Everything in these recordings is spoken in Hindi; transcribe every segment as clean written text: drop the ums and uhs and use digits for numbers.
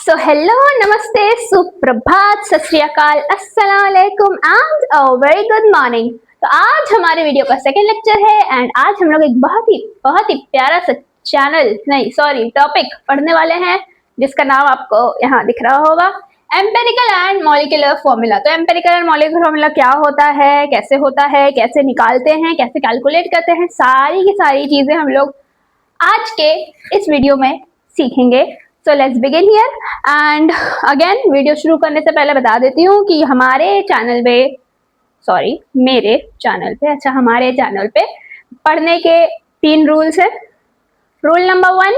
सो हेलो, नमस्ते, सुप्रभात, सत श्री अकाल, अस्सलाम वालेकुम and a very good morning. तो आज हमारे वीडियो का सेकंड लेक्चर है एंड आज हम लोग एक बहुत ही प्यारा सा चैनल नहीं सॉरी टॉपिक पढ़ने वाले हैं जिसका नाम आपको यहाँ दिख रहा होगा, एम्पेरिकल एंड मॉलिक्यूलर फॉर्मूला। तो एम्पेरिकल एंड मॉलिक्यूलर फॉर्मूला क्या होता है, कैसे निकालते हैं, कैसे कैलकुलेट करते हैं, सारी की सारी चीजें हम लोग आज के इस वीडियो में सीखेंगे। So let's begin here and again video शुरू करने से पहले बता देती हूँ कि हमारे चैनल पे पढ़ने के 3 रूल्स है। रूल नंबर 1,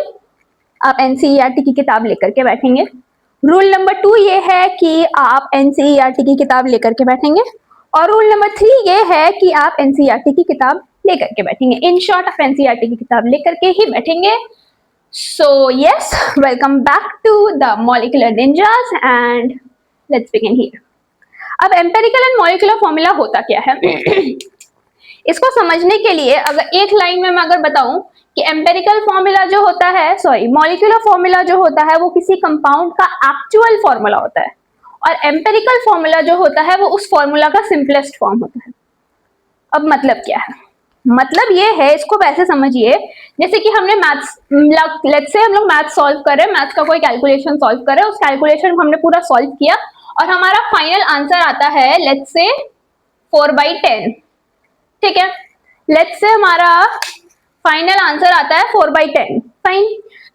आप एनसीईआरटी की किताब लेकर के बैठेंगे। रूल नंबर 2 ये है कि आप एनसीईआरटी की किताब लेकर के बैठेंगे और रूल नंबर 3 ये है कि आप एनसीईआरटी की किताब लेकर के बैठेंगे। इन शॉर्ट आप एनसीईआरटी की किताब लेकर के ही बैठेंगे। So yes, welcome back to the molecular ninjas and let's begin here. अब एम्पेरिकल एंड मॉलिक्यूलर फॉर्मूला होता क्या है इसको समझने के लिए अगर एक लाइन में मैं अगर बताऊं कि एम्पेरिकल फॉर्मूला जो होता है मॉलिक्यूलर फॉर्मूला जो होता है वो किसी कंपाउंड का एक्चुअल फॉर्मूला होता है और एम्पेरिकल फॉर्मूला जो होता है वो उस फॉर्मूला का सिंपलेस्ट फॉर्म होता है। अब मतलब क्या है? मतलब ये है, इसको वैसे समझिए जैसे कि हमने मैथ्स लेट्स से हम लोग मैथ्स सॉल्व कर रहे हैं, मैथ्स का कोई कैलकुलेशन सॉल्व कर रहे हैं, उस कैलकुलेशन को हमने पूरा सॉल्व किया और हमारा फाइनल आंसर आता है लेट्स से 4/10। ठीक है, लेट्स से हमारा फाइनल आंसर आता है 4/10। फाइन,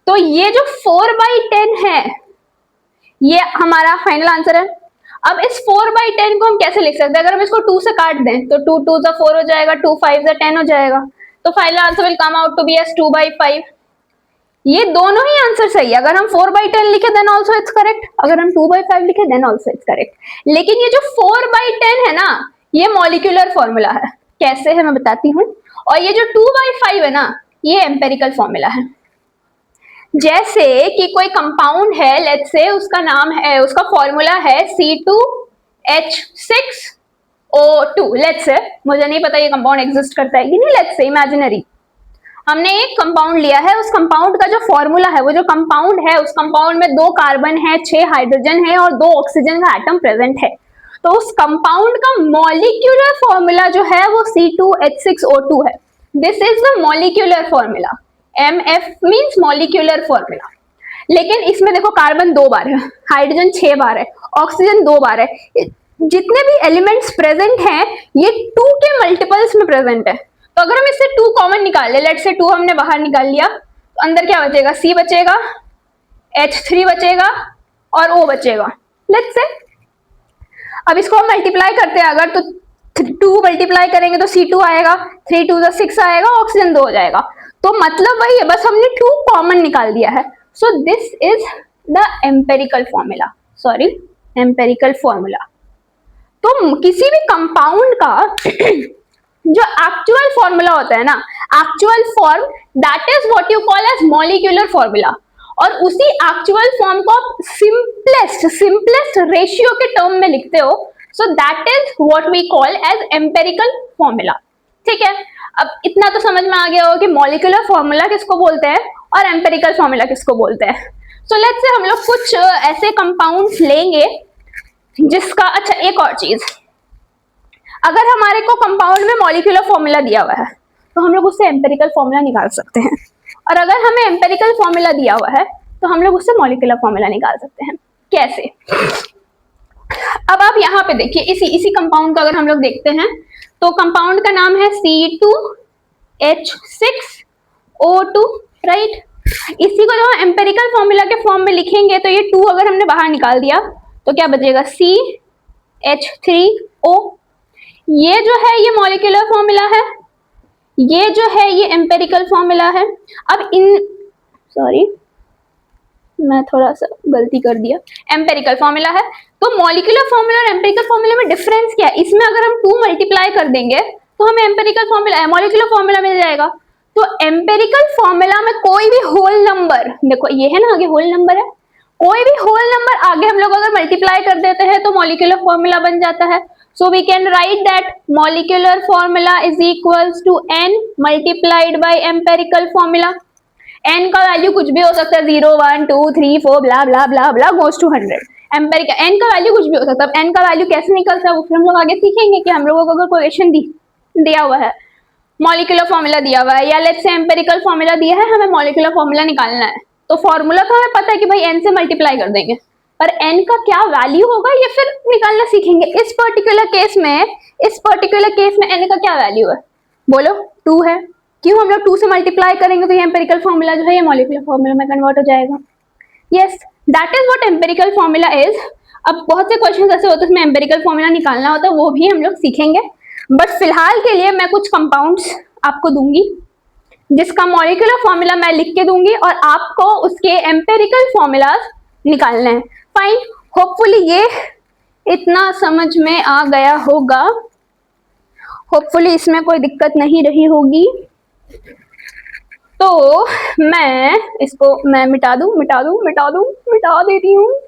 तो ये जो 4/10 है ये हमारा फाइनल आंसर है। अब इस 4/10 को हम कैसे लिख सकते हैं? अगर हम इसको 2 से काट दें तो 2 2 जा 4 हो जाएगा, 2 5 जा 10 हो जाएगा, तो final answer will come out to be as 2/5। ये दोनों ही आंसर सही है। अगर हम 4/10 लिखे देन आल्सो इट्स करेक्ट, अगर हम 2/5 लिखे देन आल्सो इट्स करेक्ट। लेकिन ये जो 4/10 है ना, ये मॉलिक्यूलर फॉर्मूला है। कैसे है मैं बताती हूँ। और ये जो 2/5 है ना, ये एम्पेरिकल फॉर्मूला है। जैसे कि कोई कंपाउंड है, लेट्स से उसका नाम है, उसका फॉर्मूला है C2H6O2। लेट्स से, मुझे नहीं पता ये कंपाउंड एग्जिस्ट करता है कि नहीं, लेट्स से इमेजिनरी हमने एक कंपाउंड लिया है, उस कंपाउंड का जो फॉर्मूला है, वो जो कंपाउंड है उस कंपाउंड में 2 कार्बन है, 6 हाइड्रोजन है और 2 ऑक्सीजन का एटम प्रेजेंट है। तो उस कंपाउंड का मॉलिक्यूलर फॉर्मूला जो है वो C2H6O2 है। This is the molecular formula. MF means molecular formula. लेकिन इसमें देखो कार्बन 2 बार है, हाइड्रोजन 6 बार है, ऑक्सीजन 2 बार है। जितने भी एलिमेंट्स प्रेजेंट हैं ये 2 के मल्टीपल्स में प्रेजेंट है। तो अगर हम इससे 2 कॉमन निकाल ले, लेट्स से 2 हमने बाहर निकाल लिया, तो अंदर क्या बचेगा? C बचेगा, H3 बचेगा और O बचेगा। लेट्स से अब इसको हम मल्टीप्लाई करते हैं अगर, तो 2 मल्टीप्लाई करेंगे तो C2 आएगा, 3 2 6 आएगा, ऑक्सीजन 2 हो जाएगा। तो मतलब वही है, बस हमने 2 कॉमन निकाल दिया है। So this is the empirical formula, empirical formula. तो किसी भी कंपाउंड का जो एक्चुअल फॉर्मूला होता है ना, actual form, that is what you call as molecular formula. और उसी एक्चुअल फॉर्म को आप सिंपलेस्ट रेशियो के टर्म में लिखते हो, so that is what we call as empirical formula. ठीक है, अब इतना तो समझ में आ गया होगा कि मॉलिक्यूलर फॉर्मूला किसको बोलते हैं और एम्पेरिकल फॉर्मूला किसको बोलते हैं। सो लेट्स से हम लोग कुछ ऐसे कंपाउंड्स लेंगे जिसका, अच्छा एक और चीज, अगर हमारे को कंपाउंड में मॉलिक्यूलर फॉर्मूला दिया हुआ है तो हम लोग उससे एम्पेरिकल फॉर्मूला निकाल सकते हैं, और अगर हमें एम्पेरिकल फॉर्मूला दिया हुआ है तो हम लोग उससे मॉलिक्यूलर फॉर्मूला निकाल सकते हैं। कैसे? अब आप यहाँ पे देखिए, इसी कंपाउंड को अगर हम लोग देखते हैं तो कंपाउंड का नाम है C2H6O2, राइट। इसी को जब हम एम्पेरिकल फॉर्मूला के फॉर्म में लिखेंगे तो ये 2 अगर हमने बाहर निकाल दिया तो क्या बचेगा? CH3O। ये जो है ये मॉलिक्यूलर फॉर्मूला है, ये जो है ये एम्पेरिकल फॉर्मूला है। अब मैं थोड़ा सा गलती कर दिया, एम्पेरिकल फॉर्मूला है। तो मॉलिक्यूलर फॉर्मूला और एम्पेरिकल फॉर्मूला में डिफरेंस क्या है? इसमें अगर हम 2 मल्टीप्लाई कर देंगे तो हमें एम्पेरिकल फॉर्मूला, मॉलिक्यूलर फॉर्मूला मिल जाएगा। तो एम्पेरिकल फॉर्मूला में कोई भी होल नंबर, देखो ये है ना आगे होल नंबर है, कोई भी होल नंबर आगे हम लोग अगर मल्टीप्लाई कर देते हैं तो मॉलिक्यूलर फॉर्मूला बन जाता है। So we can write that molecular formula is equals to n multiplied by empirical formula. n का वैल्यू कुछ भी हो सकता है, 0 1 2 3 4 blah blah blah blah goes to 100। Empirical n का वैल्यू कुछ भी हो सकता है। n का वैल्यू कैसे निकलता है वो फिर हम लोग आगे सीखेंगे कि हम लोगों को अगर क्वेश्चन दिया हुआ है, मॉलिक्यूलर फॉर्मूला दिया हुआ है या लेट्स से एम्पेरिकल फॉर्मूला दिया है, हमें मॉलिक्यूलर फॉर्मूला निकालना है, तो फॉर्मूला तो हमें पता है कि भाई n से मल्टीप्लाई कर देंगे, पर n का क्या वैल्यू होगा ये फिर निकालना सीखेंगे। इस पर्टिकुलर केस में n का क्या वैल्यू है, बोलो 2 है। क्यों, हम लोग 2 से मल्टीप्लाई करेंगे तो ये एम्पेरिकल फॉर्मूला जो है ये मॉलिक्यूलर फॉर्मूला में कन्वर्ट हो जाएगा। Yes, that is what empirical formula is. अब बहुत से क्वेश्चन ऐसे होते हैं उसमें एम्पेरिकल फॉर्मूला निकालना होता है, वो भी हम लोग सीखेंगे, बट फिलहाल के लिए मैं कुछ कंपाउंड्स आपको दूंगी जिसका मॉलिक्यूलर फॉर्मूला मैं लिख के दूंगी और आपको उसके एम्पेरिकल फॉर्मूलाज निकालने हैं। फाइन, होपफुली ये इतना समझ में आ गया होगा, होपफुली इसमें कोई दिक्कत नहीं रही होगी। तो मैं इसको मैं मिटा देती हूँ,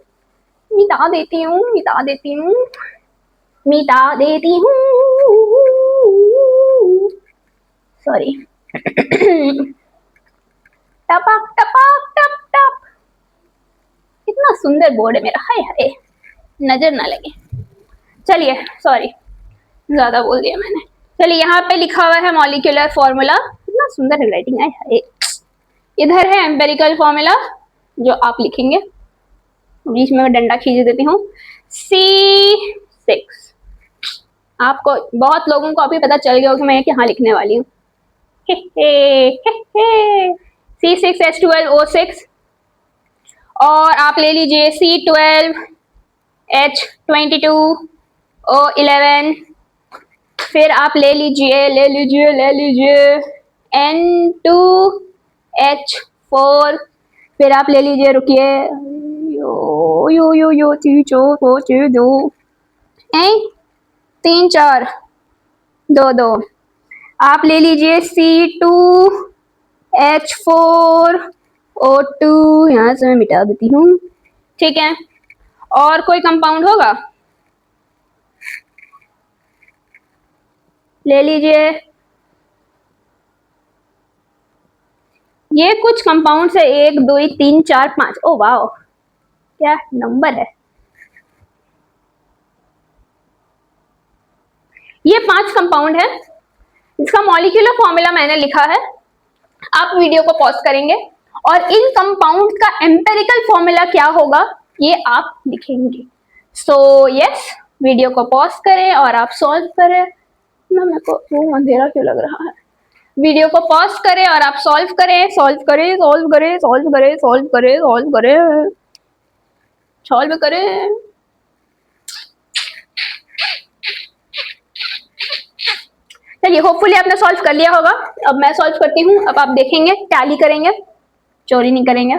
सॉरी। टपक टपक टप टप, कितना सुंदर बोर्ड है मेरा, हाय हाय, नजर ना लगे। चलिए, सॉरी ज्यादा बोल दिया मैंने। चलिए, यहाँ पे लिखा हुआ है मॉलिक्यूलर फॉर्मूला, कितना सुंदर है राइटिंग, हाय हाय। इधर है एम्पेरिकल फॉर्मूला जो आप लिखेंगे, बीच में मैं डंडा खींच देती हूँ, C6। आपको बहुत लोगों को अभी पता चल गया होगा मैं यहाँ लिखने वाली हूँ, C6H12O6। और आप ले लीजिए C12H22O11। फिर आप ले लीजिए N2H4। फिर आप ले लीजिए, रुकिए, यो 3 4 2 2। आप ले लीजिए C2H4O2, यहाँ से मैं मिटा देती हूँ, ठीक है। और कोई कंपाउंड होगा, ले लीजिए। ये कुछ कंपाउंड है, 1 2 3 4 5। ओ वाह, क्या नंबर है। ये 5 कंपाउंड है, इसका मॉलिक्यूलर फॉर्मूला मैंने लिखा है। आप वीडियो को पॉज करेंगे और इन कंपाउंड का एम्पेरिकल फॉर्मूला क्या होगा ये आप लिखेंगे। सो यस, वीडियो को पॉज करें और आप सॉल्व करें। मेरे को रूम अंधेरा क्यों लग रहा है। वीडियो को पॉज करें और आप सॉल्व करें। चलिए, होपफुली आपने सॉल्व कर लिया होगा। अब मैं सॉल्व करती हूँ, अब आप देखेंगे, टैली करेंगे, चोरी नहीं करेंगे।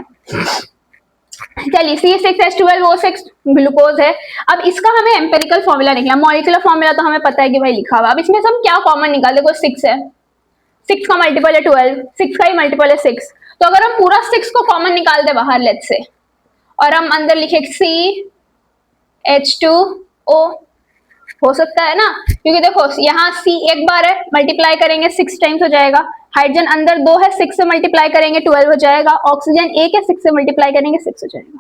चलिए, C6H12O6 ग्लूकोज है। अब इसका हमें एम्पेरिकल फॉर्मूला निकला, मॉलिक्यूलर फॉर्मूला तो हमें पता है कि भाई लिखा हुआ। अब इसमें से हम क्या कॉमन निकाल, देखो 6 है, 6 का मल्टीपल है 12, 6 का ही मल्टीपल है 6। तो अगर हम पूरा 6 को कॉमन निकाल दे बाहर लेट्स से, और हम अंदर लिखे CH2O, हो सकता है ना, क्योंकि देखो यहाँ C एक बार है, मल्टीप्लाई करेंगे 6 टाइम्स हो जाएगा। हाइड्रोजन अंदर 2 है, 6 से मल्टीप्लाई करेंगे 12 हो जाएगा। ऑक्सीजन 1 है, 6 से मल्टीप्लाई करेंगे 6 हो जाएगा।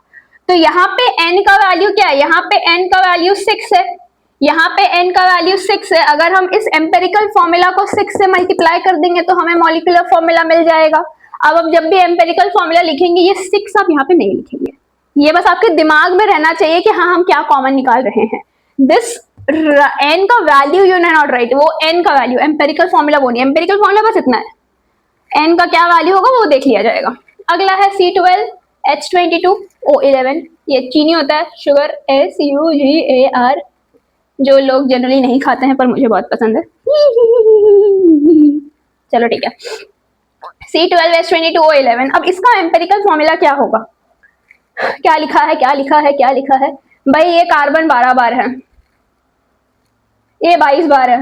तो यहाँ पे n का वैल्यू क्या है, यहाँ पे n का वैल्यू 6 है, यहाँ पे n का वैल्यू 6 है। अगर हम इस एम्पेरिकल फॉर्मूला को 6 से मल्टीप्लाई कर देंगे तो हमें मॉलिक्यूलर फॉर्मूला मिल जाएगा। अब जब भी एम्पेरिकल फॉर्मूला लिखेंगे ये 6 आप यहाँ पे नहीं लिखेंगे, ये बस आपके दिमाग में रहना चाहिए कि हाँ हम क्या कॉमन निकाल रहे हैं। दिस n का वैल्यू यू नॉट राइट, वो n का वैल्यू, एम्पेरिकल फॉर्मूला वो नहीं, एम्पेरिकल फॉर्मूला बस इतना है, n का क्या वैल्यू होगा वो देख लिया जाएगा। अगला है C12H22O11, ये चीनी होता है, शुगर SUGAR, जो लोग जनरली नहीं खाते हैं पर मुझे बहुत पसंद है। चलो ठीक है, C12H22O11। अब इसका एम्पेरिकल फॉर्मूला क्या होगा, क्या लिखा है भाई, ये कार्बन 12 बार है, ये 22 बार है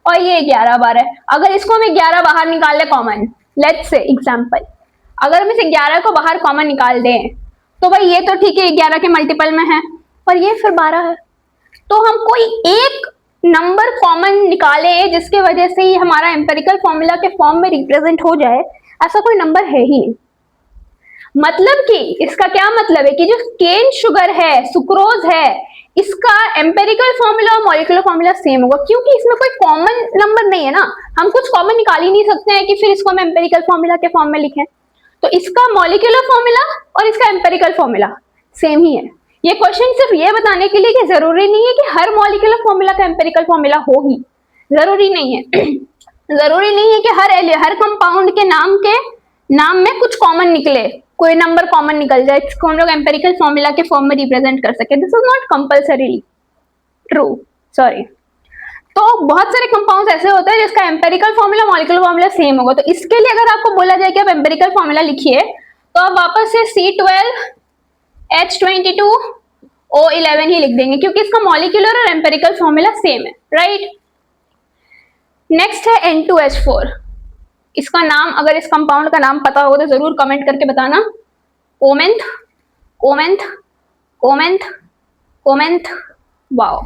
और ये 11 बार है। अगर इसको हम 11 बाहर निकाल ले कॉमन, लेट्स से एग्जांपल, अगर हम इस 11 को बाहर कॉमन निकाल दें तो भाई ये तो ठीक है 11 के मल्टीपल में है, पर ये फिर 12 है। तो हम कोई एक नंबर कॉमन निकाले जिसके वजह से ही हमारा एम्पेरिकल फॉर्मूला के फॉर्म में रिप्रेजेंट हो जाए, ऐसा कोई नंबर है ही नहीं। मतलब कि इसका क्या मतलब है कि जो केन शुगर है, सुक्रोज है, इसका एम्पेरिकल फॉर्मूला और मॉलिक्यूलर फॉर्मूला सेम होगा, क्योंकि इसमें कोई कॉमन नंबर नहीं है ना, हम कुछ कॉमन निकाल ही नहीं सकते हैं कि फिर इसको हम एम्पेरिकल फॉर्मूला के फॉर्म में लिखें। तो इसका मॉलिक्यूलर फॉर्मूला और इसका एम्पेरिकल फॉर्मूला सेम ही है। ये क्वेश्चन सिर्फ ये बताने के लिए कि जरूरी नहीं है कि हर मॉलिक्यूलर फॉर्मूला का एम्पेरिकल फॉर्मूला हो ही, जरूरी नहीं है। जरूरी नहीं है कि हर कंपाउंड के नाम में कुछ कॉमन निकले, कोई नंबर कॉमन निकल जाए, इसको हम लोग एम्पेरिकल फॉर्मूला के फॉर्म में रिप्रेजेंट कर सके। This is not compulsorily true, sorry. तो बहुत सारे कंपाउंड्स ऐसे होते हैं जिसका empirical formula molecular formula same होगा। तो इसके लिए अगर आपको बोला जाए कि आप एम्पेरिकल फॉर्मूला लिखिए, तो आप वापस से C12H22O11 ही लिख देंगे, क्योंकि इसका मॉलिक्यूलर और एम्पेरिकल फॉर्मूला सेम है, राइट। नेक्स्ट है N2H4। इसका नाम, अगर इस कंपाउंड का नाम पता हो तो जरूर कमेंट करके बताना। कोमेंथ, कोमेंथ, कोमेंथ, कोमेंथ, वाओ।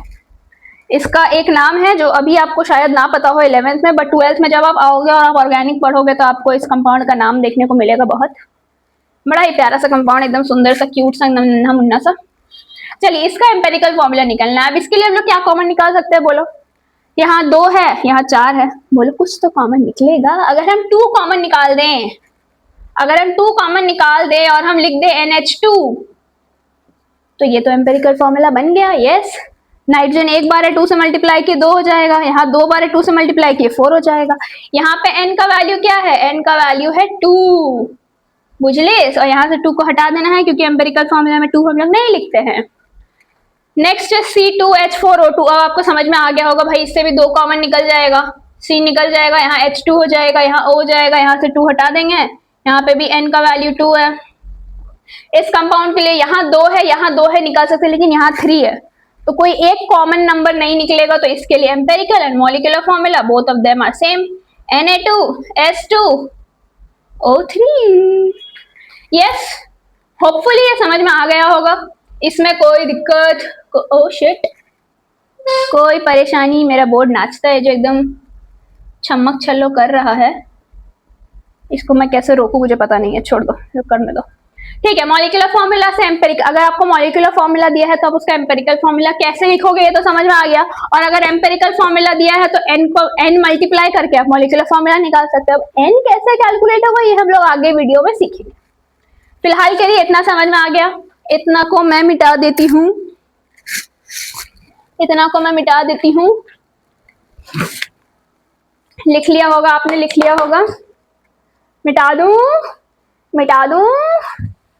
इसका एक नाम है जो अभी आपको शायद ना पता हो 11th में, बट 12th में जब आप आओगे और आप ऑर्गेनिक पढ़ोगे तो आपको इस कंपाउंड का नाम देखने को मिलेगा। बहुत बड़ा ही प्यारा सा कंपाउंड, एकदम सुंदर सा, क्यूट सा, नन्हा मुन्ना सा। चलिए, इसका एम्पेरिकल फॉर्मूला निकालना है। अब इसके लिए हम लोग क्या कॉमन निकाल सकते हैं, बोलो। यहाँ 2 है, यहाँ 4 है, बोलो कुछ तो कॉमन निकलेगा। अगर हम 2 कॉमन निकाल दें, और हम लिख दें NH2, तो ये तो एम्पेरिकल फॉर्मूला बन गया। यस, नाइट्रोजन एक बार है 2 से मल्टीप्लाई किए 2 हो जाएगा, यहाँ 2 बार है 2 से मल्टीप्लाई किए 4 हो जाएगा। यहाँ पे n का वैल्यू क्या है, n का वैल्यू है 2, बुझले। और यहाँ से 2 को हटा देना है, क्योंकि एम्पेरिकल फॉर्मूला में 2 हम लोग नहीं लिखते हैं। नेक्स्ट है C2H4O2। अब आपको समझ में आ गया होगा भाई, इससे भी 2 कॉमन निकल जाएगा, C निकल जाएगा, यहाँ H2 हो जाएगा, यहाँ O हो जाएगा, यहाँ से 2 हटा देंगे, यहाँ पे भी n का वैल्यू 2 है। इस कंपाउंड के लिए यहाँ 2 है, यहाँ 2 है, निकाल सकते, लेकिन यहाँ 3 है, तो कोई एक कॉमन नंबर नहीं निकलेगा। तो इसके लिए empirical and molecular formula both of them are same, Na2S2O3। Yes, hopefully ये समझ में आ गया होगा, इसमें कोई दिक्कत, ओ शिट, कोई परेशानी। मेरा बोर्ड नाचता है जो एकदम छमक छल्लो कर रहा है, इसको मैं कैसे रोकूं मुझे पता नहीं है, छोड़ दो, करने दो। ठीक है, मॉलिक्यूलर फॉर्मूला से एम्पेरिकल, अगर आपको मॉलिक्यूलर फॉर्मूला दिया है तो आप उसका एम्पेरिकल फॉर्मूला कैसे लिखोगे ये तो समझ में आ गया। और अगर एम्पेरिकल फॉर्मूला दिया है तो n को n मल्टीप्लाई करके आप मॉलिक्यूलर फॉर्मूला निकाल सकते हो। अब n कैसे कैलकुलेट होगा ये हम लोग आगे वीडियो में सीखेंगे। फिलहाल के लिए इतना समझ में आ गया, इतना को मैं मिटा देती हूँ, लिख लिया होगा आपने, लिख लिया होगा, मिटा दूं,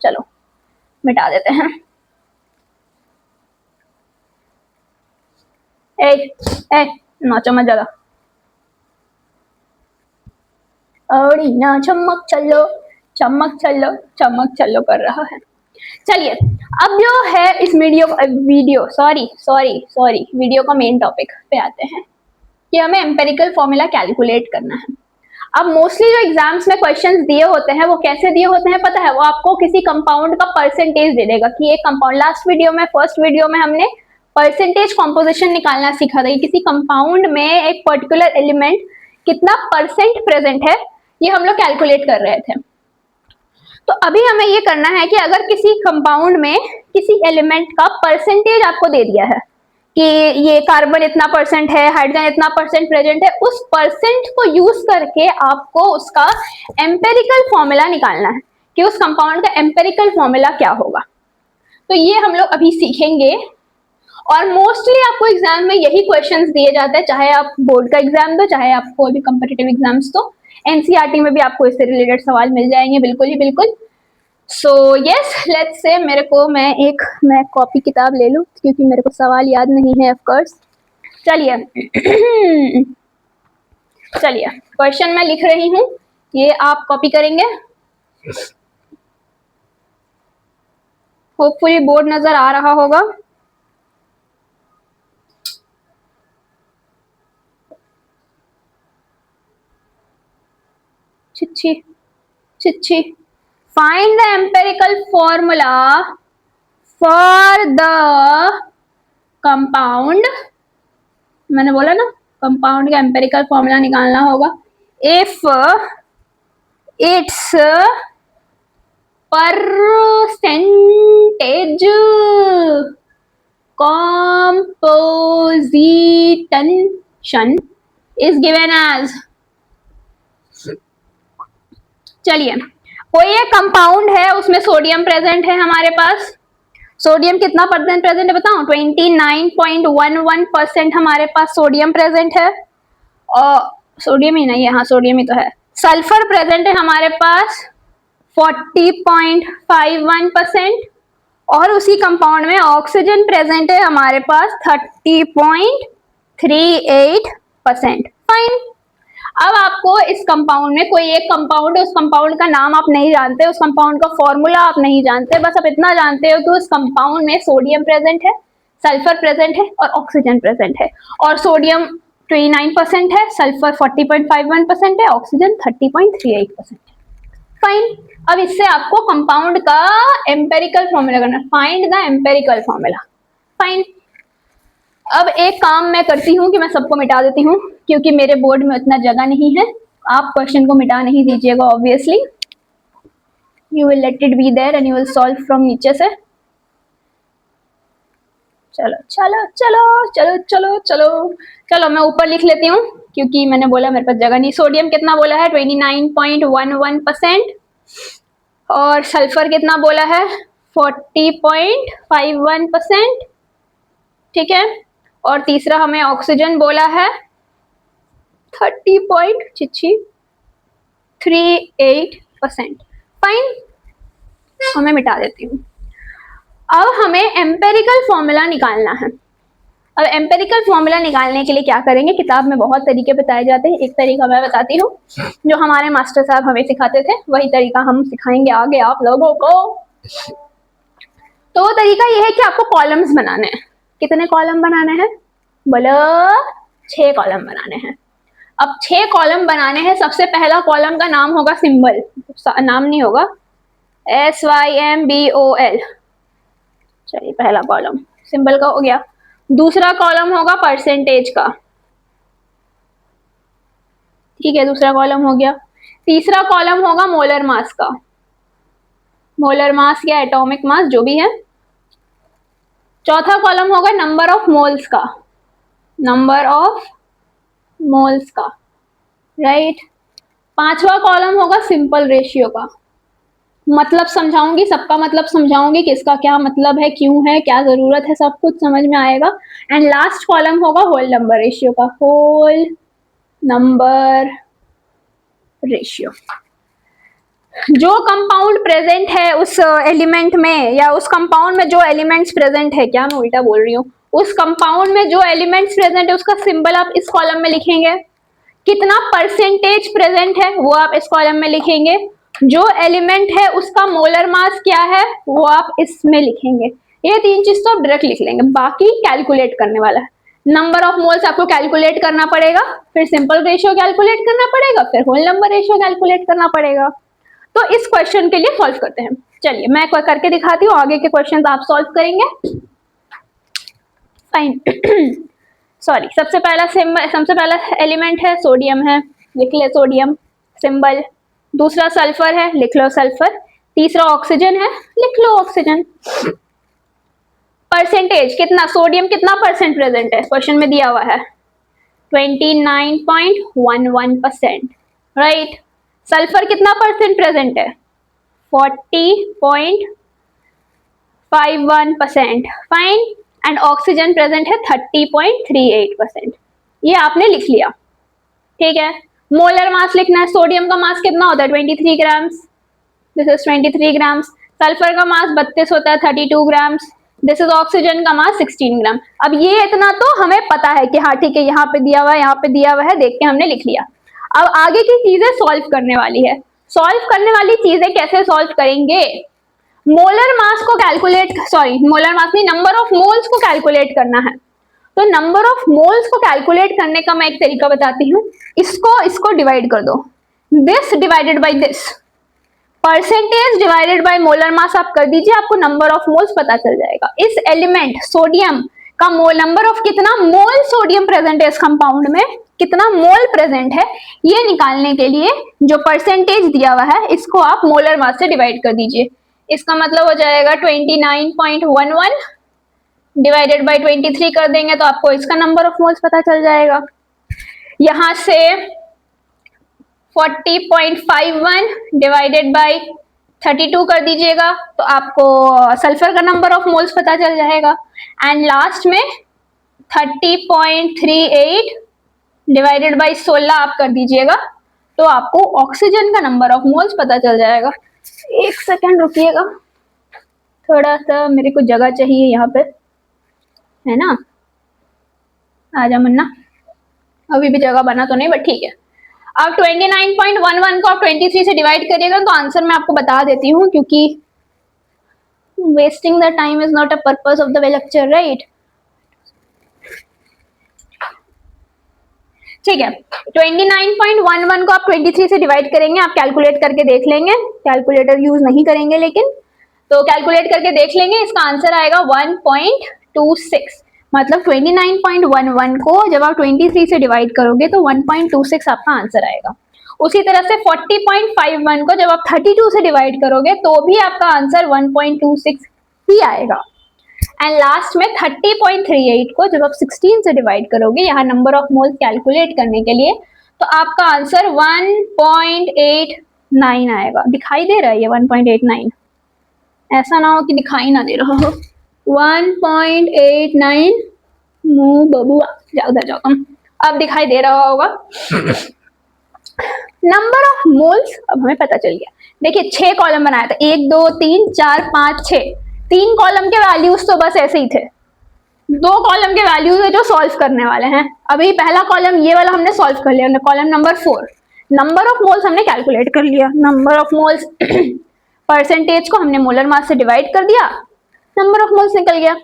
चलो मिटा देते हैं। ए नाचो मत ज्यादा, अड़ी ना चमक चलो कर रहा है। चलिए, अब जो है इस वीडियो का मेन टॉपिक पे आते हैं कि हमें एम्पेरिकल फॉर्मूला कैलकुलेट करना है। अब मोस्टली जो एग्जाम्स में क्वेश्चंस दिए होते हैं वो कैसे दिए होते हैं पता है, वो आपको किसी कंपाउंड का परसेंटेज दे देगा कि एक कंपाउंड, फर्स्ट वीडियो में हमने परसेंटेज कॉम्पोजिशन निकालना सीखा था कि किसी कंपाउंड में एक पर्टिकुलर एलिमेंट कितना परसेंट प्रेजेंट है, ये हम लोग कैलकुलेट कर रहे थे। तो अभी हमें ये करना है कि अगर किसी कंपाउंड में किसी एलिमेंट का परसेंटेज आपको दे दिया है कि ये कार्बन इतना परसेंट है, हाइड्रोजन इतना परसेंट प्रेजेंट है, उस परसेंट को यूज करके आपको उसका एम्पेरिकल फॉर्मूला निकालना है कि उस कंपाउंड का एम्पेरिकल फॉर्मूला क्या होगा। तो ये हम लोग अभी सीखेंगे, और मोस्टली आपको एग्जाम में यही क्वेश्चंस दिए जाते हैं, चाहे आप बोर्ड का एग्जाम दो, चाहे आप कोई भी कॉम्पिटिटिव एग्जाम्स दो, एनसीईआरटी में भी आपको इससे रिलेटेड सवाल मिल जाएंगे, बिल्कुल ही बिल्कुल। सो यस, लेट्स से मैं कॉपी किताब ले लूं क्योंकि मेरे को सवाल याद नहीं है ऑफ कोर्स। चलिए क्वेश्चन मैं लिख रही हूं, ये आप कॉपी करेंगे। होपफुली बोर्ड नजर आ रहा होगा। चिच्छी find the empirical formula for the compound, मैंने बोला ना कंपाउंड का एम्पेरिकल फॉर्मूला निकालना होगा, if its percentage composition is given as, चलिए कोई एक कंपाउंड है उसमें सोडियम प्रेजेंट है हमारे पास, सोडियम कितना परसेंट प्रेजेंट है बताओ, 29.11% हमारे पास सोडियम प्रेजेंट है, और सोडियम ही नहीं है, हाँ सोडियम ही तो है। सल्फर प्रेजेंट है हमारे पास 40.51%, और उसी कंपाउंड में ऑक्सीजन प्रेजेंट है हमारे पास 30.38%। फाइन। अब आपको इस कंपाउंड में कोई एक कंपाउंड है, उस कंपाउंड का नाम आप नहीं जानते, उस कंपाउंड का फॉर्मूला आप नहीं जानते, बस आप इतना जानते हो कि उस कंपाउंड में सोडियम प्रेजेंट है, सल्फर प्रेजेंट है और ऑक्सीजन प्रेजेंट है, और सोडियम 29% है, सल्फर 40.51% है, ऑक्सीजन 30.38% है। फाइन। अब इससे आपको कंपाउंड का एम्पेरिकल फॉर्मूला करना, find the empirical formula. Fine. अब एक काम मैं करती हूँ कि मैं सबको मिटा देती हूँ, क्योंकि मेरे बोर्ड में उतना जगह नहीं है, आप क्वेश्चन को मिटा नहीं दीजिएगा, obviously you will let it be there and you will solve from नीचे से। चलो चलो चलो चलो चलो चलो चलो मैं ऊपर लिख लेती हूँ, क्योंकि मैंने बोला मेरे पास जगह नहीं। सोडियम कितना बोला है 29.11%, और सल्फर कितना बोला है 40.51%, ठीक है, और तीसरा हमें ऑक्सीजन बोला है 30.38%। फाइन। मैं मिटा देती हूँ। अब हमें एम्पेरिकल फॉर्मूला निकालना है। अब एम्पेरिकल फॉर्मूला निकालने के लिए क्या करेंगे, किताब में बहुत तरीके बताए जाते हैं, एक तरीका मैं बताती हूँ जो हमारे मास्टर साहब हमें सिखाते थे, वही तरीका हम सिखाएंगे आगे आप लोगों को। तो वो तरीका ये है कि आपको कॉलम्स बनाने हैं। कितने कॉलम बनाने हैं बोलो, 6 कॉलम बनाने हैं। अब 6 कॉलम बनाने हैं। सबसे पहला कॉलम का नाम होगा सिंबल, नाम नहीं होगा, SYMBOL। चलिए पहला कॉलम सिंबल का हो गया। दूसरा कॉलम होगा परसेंटेज का, ठीक है, दूसरा कॉलम हो गया। तीसरा कॉलम होगा मोलर मास का, मोलर मास या एटॉमिक मास जो भी है। चौथा कॉलम होगा नंबर ऑफ मोल्स का, नंबर ऑफ मोल्स का, राइट। पांचवा कॉलम होगा सिंपल रेशियो का, मतलब समझाऊंगी, सबका मतलब समझाऊंगी, किसका क्या मतलब है, क्यों है, क्या जरूरत है, सब कुछ समझ में आएगा। एंड लास्ट कॉलम होगा होल नंबर रेशियो का, होल नंबर रेशियो। जो कंपाउंड प्रेजेंट है उस एलिमेंट में, या उस कंपाउंड में जो एलिमेंट्स प्रेजेंट है, क्या मैं उल्टा बोल रही हूँ, उस कंपाउंड में जो एलिमेंट्स प्रेजेंट है उसका सिंबल आप इस कॉलम में लिखेंगे। कितना परसेंटेज प्रेजेंट है वो आप इस कॉलम में लिखेंगे। जो एलिमेंट है उसका मोलर मास क्या है वो आप इसमें लिखेंगे। ये 3 चीज तो आप डायरेक्ट लिख लेंगे, बाकी कैलकुलेट करने वाला है। नंबर ऑफ मोल्स आपको कैलकुलेट करना पड़ेगा, फिर सिंपल रेशियो कैलकुलेट करना पड़ेगा, फिर होल नंबर रेशियो कैलकुलेट करना पड़ेगा। तो इस क्वेश्चन के लिए सॉल्व करते हैं। चलिए मैं करके दिखाती हूँ, आगे के क्वेश्चन आप सॉल्व करेंगे। फाइन। सॉरी, सबसे पहला एलिमेंट है सोडियम है, लिख ले सोडियम सिंबल। दूसरा सल्फर है, लिख लो सल्फर। तीसरा ऑक्सीजन है, लिख लो ऑक्सीजन। परसेंटेज कितना, सोडियम कितना परसेंट प्रेजेंट है, क्वेश्चन में दिया हुआ है 29.11%, राइट। सल्फर कितना परसेंट प्रेजेंट है 40.51%, फाइन। एंड ऑक्सीजन प्रेजेंट है 30.38%। ये आपने लिख लिया, ठीक है। मोलर मास लिखना है, सोडियम का मास कितना होता है 23 grams, this is 23 grams. Sulphur का मास 32 होता है 32 ग्राम्स, दिस इज ऑक्सीजन का मास 16 ग्राम। अब ये इतना तो हमें पता है कि हाँ ठीक है, यहाँ पे दिया हुआ है, यहाँ पे दिया हुआ है, देख के हमने लिख लिया। अब आगे की चीजें सॉल्व करने वाली है। सॉल्व करने वाली चीजें कैसे सॉल्व करेंगे, मोलर मास को कैलकुलेट, सॉरी मोलर मास नहीं, नंबर ऑफ मोल्स को कैलकुलेट करना है। तो नंबर ऑफ मोल्स को कैलकुलेट करने का मैं एक तरीका बताती हूँ। इसको डिवाइड कर दो, this divided by this, percentage divided by molar mass आप कर दीजिए, आपको नंबर ऑफ मोल्स पता चल जाएगा। इस एलिमेंट सोडियम का मोल नंबर ऑफ कितना मोल सोडियम प्रेजेंट है इस कंपाउंड में, कितना मोल प्रेजेंट है, ये निकालने के लिए जो परसेंटेज दिया हुआ है इसको आप मोलर मास से डिवाइड कर दीजिए। इसका मतलब हो जाएगा 29.11 डिवाइडेड बाय 23 कर देंगे तो आपको इसका नंबर ऑफ मोल्स पता चल जाएगा। यहां से 40.51 डिवाइडेड बाय 32 कर दीजिएगा तो आपको सल्फर का नंबर ऑफ मोल्स पता चल जाएगा। एंड लास्ट में 30.38 डिवाइडेड बाय 16 आप कर दीजिएगा तो आपको ऑक्सीजन का नंबर ऑफ मोल्स पता चल जाएगा। एक सेकेंड रुकिएगा, थोड़ा सा मेरे को जगह चाहिए यहाँ पे, है ना। आजा मुन्ना, अभी भी जगह बना तो नहीं बट ठीक है। अब 29.11 को आप 23 से डिवाइड करिएगा तो आंसर मैं आपको बता देती हूँ, क्योंकि wasting the time is not a purpose of the lecture, right. ठीक है, 29.11 को आप 23 से डिवाइड करेंगे, आप कैलकुलेट करके देख लेंगे, कैलकुलेटर यूज नहीं करेंगे लेकिन, तो कैलकुलेट करके देख लेंगे, इसका आंसर आएगा 1.26। मतलब 29.11 को जब आप 23 से डिवाइड करोगे तो 1.26 आपका आंसर आएगा। उसी तरह से 40.51 को जब आप 32 से डिवाइड करोगे तो भी आपका आंसर 1.26 ही आएगा। एंड लास्ट में 30.38 को जब आप 16 से डिवाइड करोगे, यहाँ नंबर ऑफ मोल्स कैलकुलेट करने के लिए, तो आपका आंसर 1.89 आएगा। दिखाई दे रहा है ये 1.89? ऐसा ना हो कि दिखाई ना दे रहा हो। 1.89 बबुआ, जाओ उधर जाओ, अब दिखाई दे रहा होगा। नंबर ऑफ मोल्स अब हमें पता चल गया। देखिए 6 कॉलम बनाया था, 1 2 3 4 5 6, 3 कॉलम के वैल्यूज तो बस ऐसे ही थे, 2 कॉलम के वैल्यूज है जो सॉल्व करने वाले हैं। अभी पहला कॉलम ये वाला हमने सॉल्व कर लिया, column number 4। Number of moles हमने कैलकुलेट कर लिया, नंबर ऑफ मोल्स परसेंटेज को हमने मोलर मास से डिवाइड कर दिया, नंबर ऑफ मोल्स निकल गया।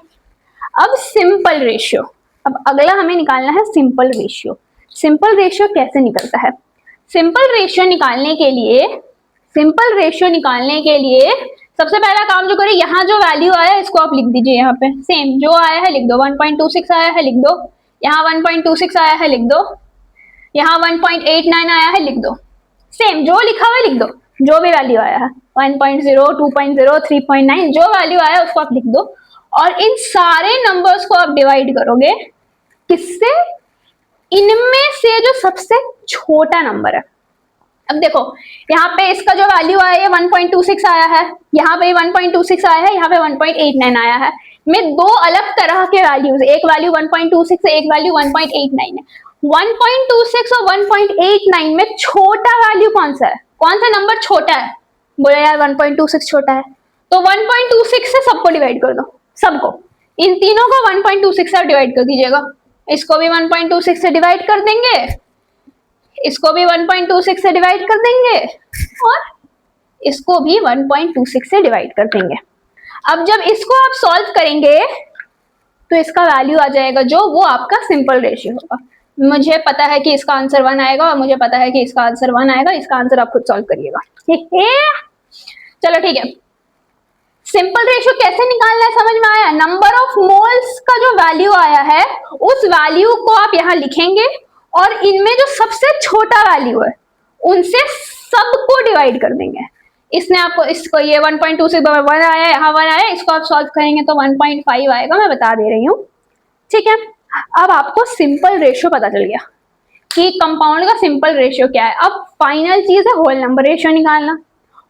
अब सिंपल रेशियो, अब अगला हमें निकालना है सिंपल रेशियो। सिंपल रेशियो कैसे निकलता है? सिंपल रेशियो निकालने के लिए सबसे पहला काम जो करें, यहाँ जो वैल्यू आया इसको आप लिख दीजिए, यहाँ पे सेम जो आया है लिख दो, 1.26 आया है लिख दो, यहाँ 1.26 आया है लिख दो, यहाँ 1.89 आया है लिख दो, सेम जो लिखा हुआ है लिख दो, जो भी वैल्यू आया है 1.0 2.0 3.9 जो वैल्यू आया उसको आप लिख दो। और इन सारे नंबर्स को आप डिवाइड करोगे किससे? इनमें से जो सबसे छोटा नंबर है। अब देखो यहाँ पे इसका जो वैल्यू आया है 1.26 आया है, यहाँ पे 1.26 आया है, यहाँ पे 1.89 आया है। में 2 अलग तरह के वैल्यूज, एक वैल्यू 1.26 है, एक वैल्यू 1.89 है। 1.26 और 1.89 में छोटा वैल्यू कौन सा है? कौन सा नंबर छोटा है? बोले यार 1.26 छोटा है, तो 1.26 से सबको डिवाइड कर दो, सबको, इन तीनों को 1.26 से डिवाइड कर दीजिएगा। इसको भी 1.26 से डिवाइड कर देंगे, इसको भी 1.26 से डिवाइड कर देंगे, और इसको भी 1.26 से डिवाइड कर देंगे। अब जब इसको आप सॉल्व करेंगे तो इसका वैल्यू आ जाएगा जो वो आपका सिंपल रेशियो होगा। मुझे पता है कि इसका आंसर 1 आएगा और मुझे पता है कि इसका आंसर 1 आएगा, इसका आंसर आप खुद सॉल्व करिएगा। चलो ठीक है, सिंपल रेशियो कैसे निकालना है समझ में आया? नंबर ऑफ मोल्स का जो वैल्यू आया है उस वैल्यू को आप यहाँ लिखेंगे और इनमें जो सबसे छोटा वैल्यू है उनसे सबको डिवाइड कर देंगे। इसने आपको इसको ये 1.26 1 आया, यहाँ 1 आया, इसको आप सॉल्व करेंगे तो 1.5 आएगा, मैं बता दे रही हूँ। ठीक है, अब आपको सिंपल रेशियो पता चल गया कि कंपाउंड का सिंपल रेशियो क्या है। अब फाइनल चीज है होल नंबर रेशियो निकालना।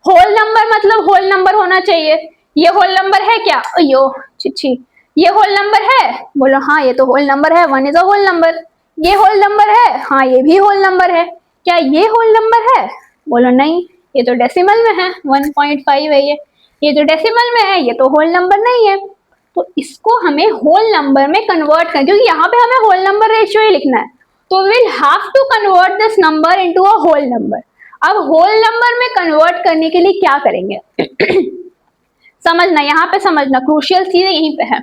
होल नंबर मतलब होल नंबर होना चाहिए। ये होल नंबर है क्या? अयो चिच्छी, ये होल नंबर है? बोलो हाँ ये तो होल नंबर है, 1 इज अ होल नंबर। ये होल नंबर है? हाँ ये भी होल नंबर है। क्या ये होल नंबर है? बोलो नहीं, ये तो डेसिमल में है, 1.5 है ये तो डेसिमल में है, ये तो होल नंबर नहीं है। तो इसको हमें होल नंबर में कन्वर्ट करना, क्योंकि यहाँ पे हमें होल नंबर रेशियो ही लिखना है, तो will have to convert this number into a whole number. अब होल नंबर में कन्वर्ट करने के लिए क्या करेंगे? समझना, यहाँ पे समझना, क्रूशियल चीज यहीं पे है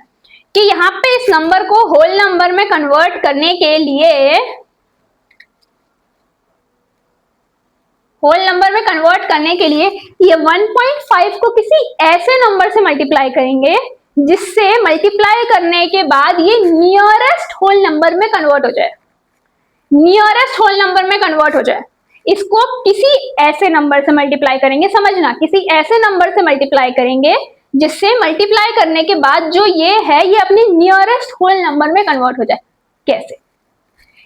कि यहाँ पे इस नंबर को होल नंबर में कन्वर्ट करने के लिए, होल नंबर में कन्वर्ट करने के लिए ये 1.5 को किसी ऐसे नंबर से मल्टीप्लाई करेंगे जिससे मल्टीप्लाई करने के बाद ये नियरेस्ट होल नंबर में कन्वर्ट हो जाए, नियरेस्ट होल नंबर में कन्वर्ट हो जाए। इसको किसी ऐसे नंबर से मल्टीप्लाई करेंगे, समझना, किसी ऐसे नंबर से मल्टीप्लाई करेंगे जिससे मल्टीप्लाई करने के बाद जो ये है ये अपने नियरेस्ट होल नंबर में कन्वर्ट हो जाए। कैसे?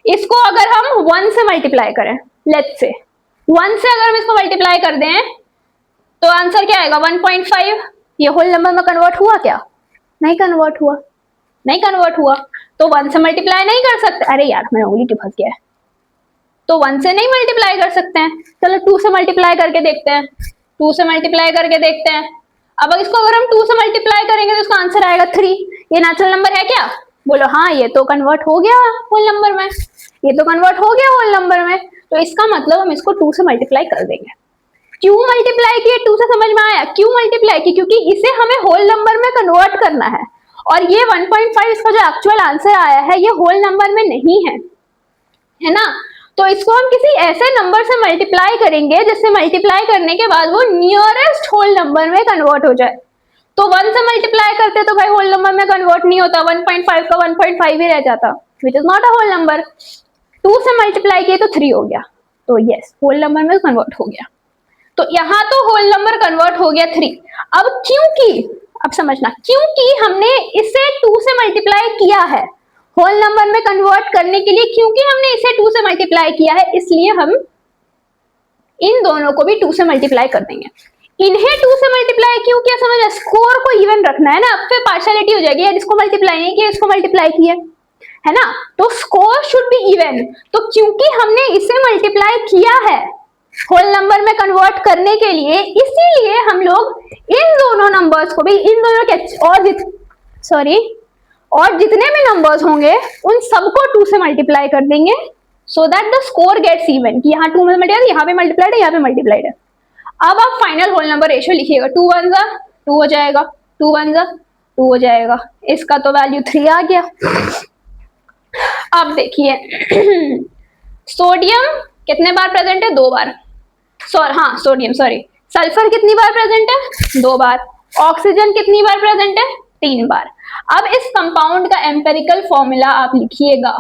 इसको अगर हम 1 से मल्टीप्लाई करें, लेट्स से 1 से अगर हम इसको मल्टीप्लाई कर दें तो आंसर क्या आएगा? 1.5। ये होल नंबर में कन्वर्ट हुआ क्या? नहीं कन्वर्ट हुआ, नहीं कन्वर्ट हुआ। तो 1 से मल्टीप्लाई नहीं कर सकते। अरे यार मेरा उंगली क्यों फंस गया है? तो 1 से नहीं मल्टीप्लाई कर सकते हैं। चलो 2 से मल्टीप्लाई करके देखते हैं, 2 से मल्टीप्लाई करके देखते हैं। अब इसको अगर हम 2 से मल्टीप्लाई करेंगे तो इसका आंसर आएगा 3। ये नेचुरल नंबर है क्या? बोलो हाँ, ये तो कन्वर्ट हो गया होल नंबर में, ये तो कन्वर्ट हो गया होल नंबर में। तो इसका मतलब हम इसको 2 से मल्टीप्लाई कर देंगे। क्यों मल्टीप्लाई किया? 2 से समझ में आया क्यों मल्टीप्लाई की? क्योंकि इसे हमें होल नंबर में कन्वर्ट करना है और ये 1.5 इसका जो एक्चुअल आंसर आया है ये होल नंबर में नहीं है, है ना। तो इसको हम किसी ऐसे नंबर से मल्टीप्लाई करेंगे जिससे मल्टीप्लाई करने के बाद वो नियरेस्ट होल नंबर में कन्वर्ट हो जाए। तो 1 से मल्टीप्लाई करते तो भाई होल नंबर में कन्वर्ट नहीं होता, 1.5 का 1.5 ही रह जाता, which is not a whole number. 2 से मल्टीप्लाई किए तो 3 हो गया, तो यस होल नंबर में कन्वर्ट हो गया। तो यहाँ तो होल नंबर कन्वर्ट हो गया 3। अब क्योंकि, अब समझना, क्योंकि हमने इसे 2 से मल्टीप्लाई किया है होल नंबर में कन्वर्ट करने के लिए, क्योंकि हमने इसे 2 से मल्टीप्लाई किया है इसलिए हम इन दोनों को भी 2 से मल्टीप्लाई कर देंगे। इन्हें 2 से मल्टीप्लाई क्यों किया? समझ, स्कोर को इवन रखना है ना, अब फिर पार्शियलिटी हो जाएगी, यार इसको मल्टीप्लाई नहीं किया इसको मल्टीप्लाई किया, है ना। तो स्कोर शुड बी इवन। तो क्योंकि हमने इसे मल्टीप्लाई किया है होल नंबर में कन्वर्ट करने के लिए, इसीलिए हम लोग इन दोनों नंबर्स को भी, इन दोनों के और जितने भी नंबर्स होंगे उन सबको 2 से मल्टीप्लाई कर देंगे so that the score gets even, कि यहाँ 2 मल्टीप्लाई, यहाँ पे मल्टीप्लाइड है, यहाँ पे मल्टीप्लाइड है। अब आप फाइनल होल नंबर रेशियो लिखिएगा, 2 1 जा 2 हो जाएगा, 2 1 जा 2 हो जाएगा, इसका तो वैल्यू 3 आ गया। अब देखिए सोडियम कितने बार प्रेजेंट है? 2 बार। सल्फर कितनी बार प्रेजेंट है? 2 बार। ऑक्सीजन कितनी बार प्रेजेंट है? 3 बार। अब इस कंपाउंड का एम्पेरिकल फॉर्मूला आप लिखिएगा।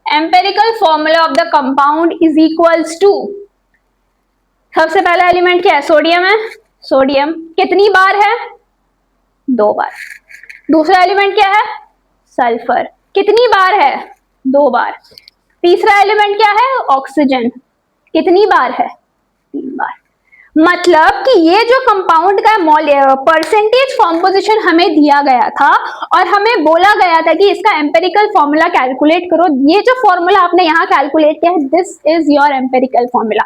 Empirical formula of the compound is equals to, सबसे पहला एलिमेंट क्या है? सोडियम है। सोडियम कितनी बार है? 2 बार। दूसरा एलिमेंट क्या है? सल्फर कितनी बार है? 2 बार। तीसरा एलिमेंट क्या है? ऑक्सीजन कितनी बार है? 3 बार। मतलब कि ये जो कंपाउंड का परसेंटेज कॉम्पोजिशन हमें दिया गया था और हमें बोला गया था कि इसका एम्पेरिकल फॉर्मूला कैलकुलेट करो, ये जो फॉर्मूला आपने यहाँ कैलकुलेट किया है, this is your empirical formula.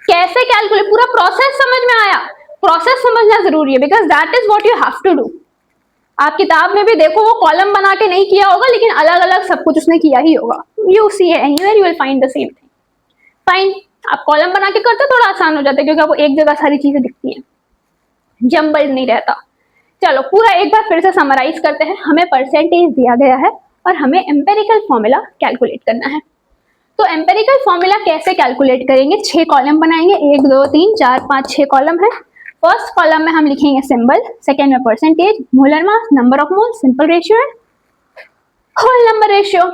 कैसे कैलकुलेट, पूरा प्रोसेस समझ में आया? प्रोसेस समझना जरूरी है because that is what you have to do. आप किताब में भी देखो वो कॉलम बना के नहीं किया होगा, लेकिन अलग अलग सब कुछ उसने किया ही होगा। You see anywhere you will find the same thing. Fine, आप कॉलम बना के करते थोड़ा आसान हो जाता है क्योंकि आपको एक जगह सारी चीजें दिखती हैं, जम्बल्ड नहीं रहता। चलो पूरा एक बार फिर से समराइज करते हैं। हमें परसेंटेज दिया गया है और हमें एम्पेरिकल फॉर्मूला कैलकुलेट करना है। तो एम्पेरिकल फॉर्मूला कैसे कैलकुलेट करेंगे? 6 कॉलम बनाएंगे, 1 2 3 4 5 6 कॉलम है। फर्स्ट कॉलम में हम लिखेंगे सिंबल, सेकेंड में percentage, molar mass, number of mole, simple ratio है, होल नंबर रेशियो।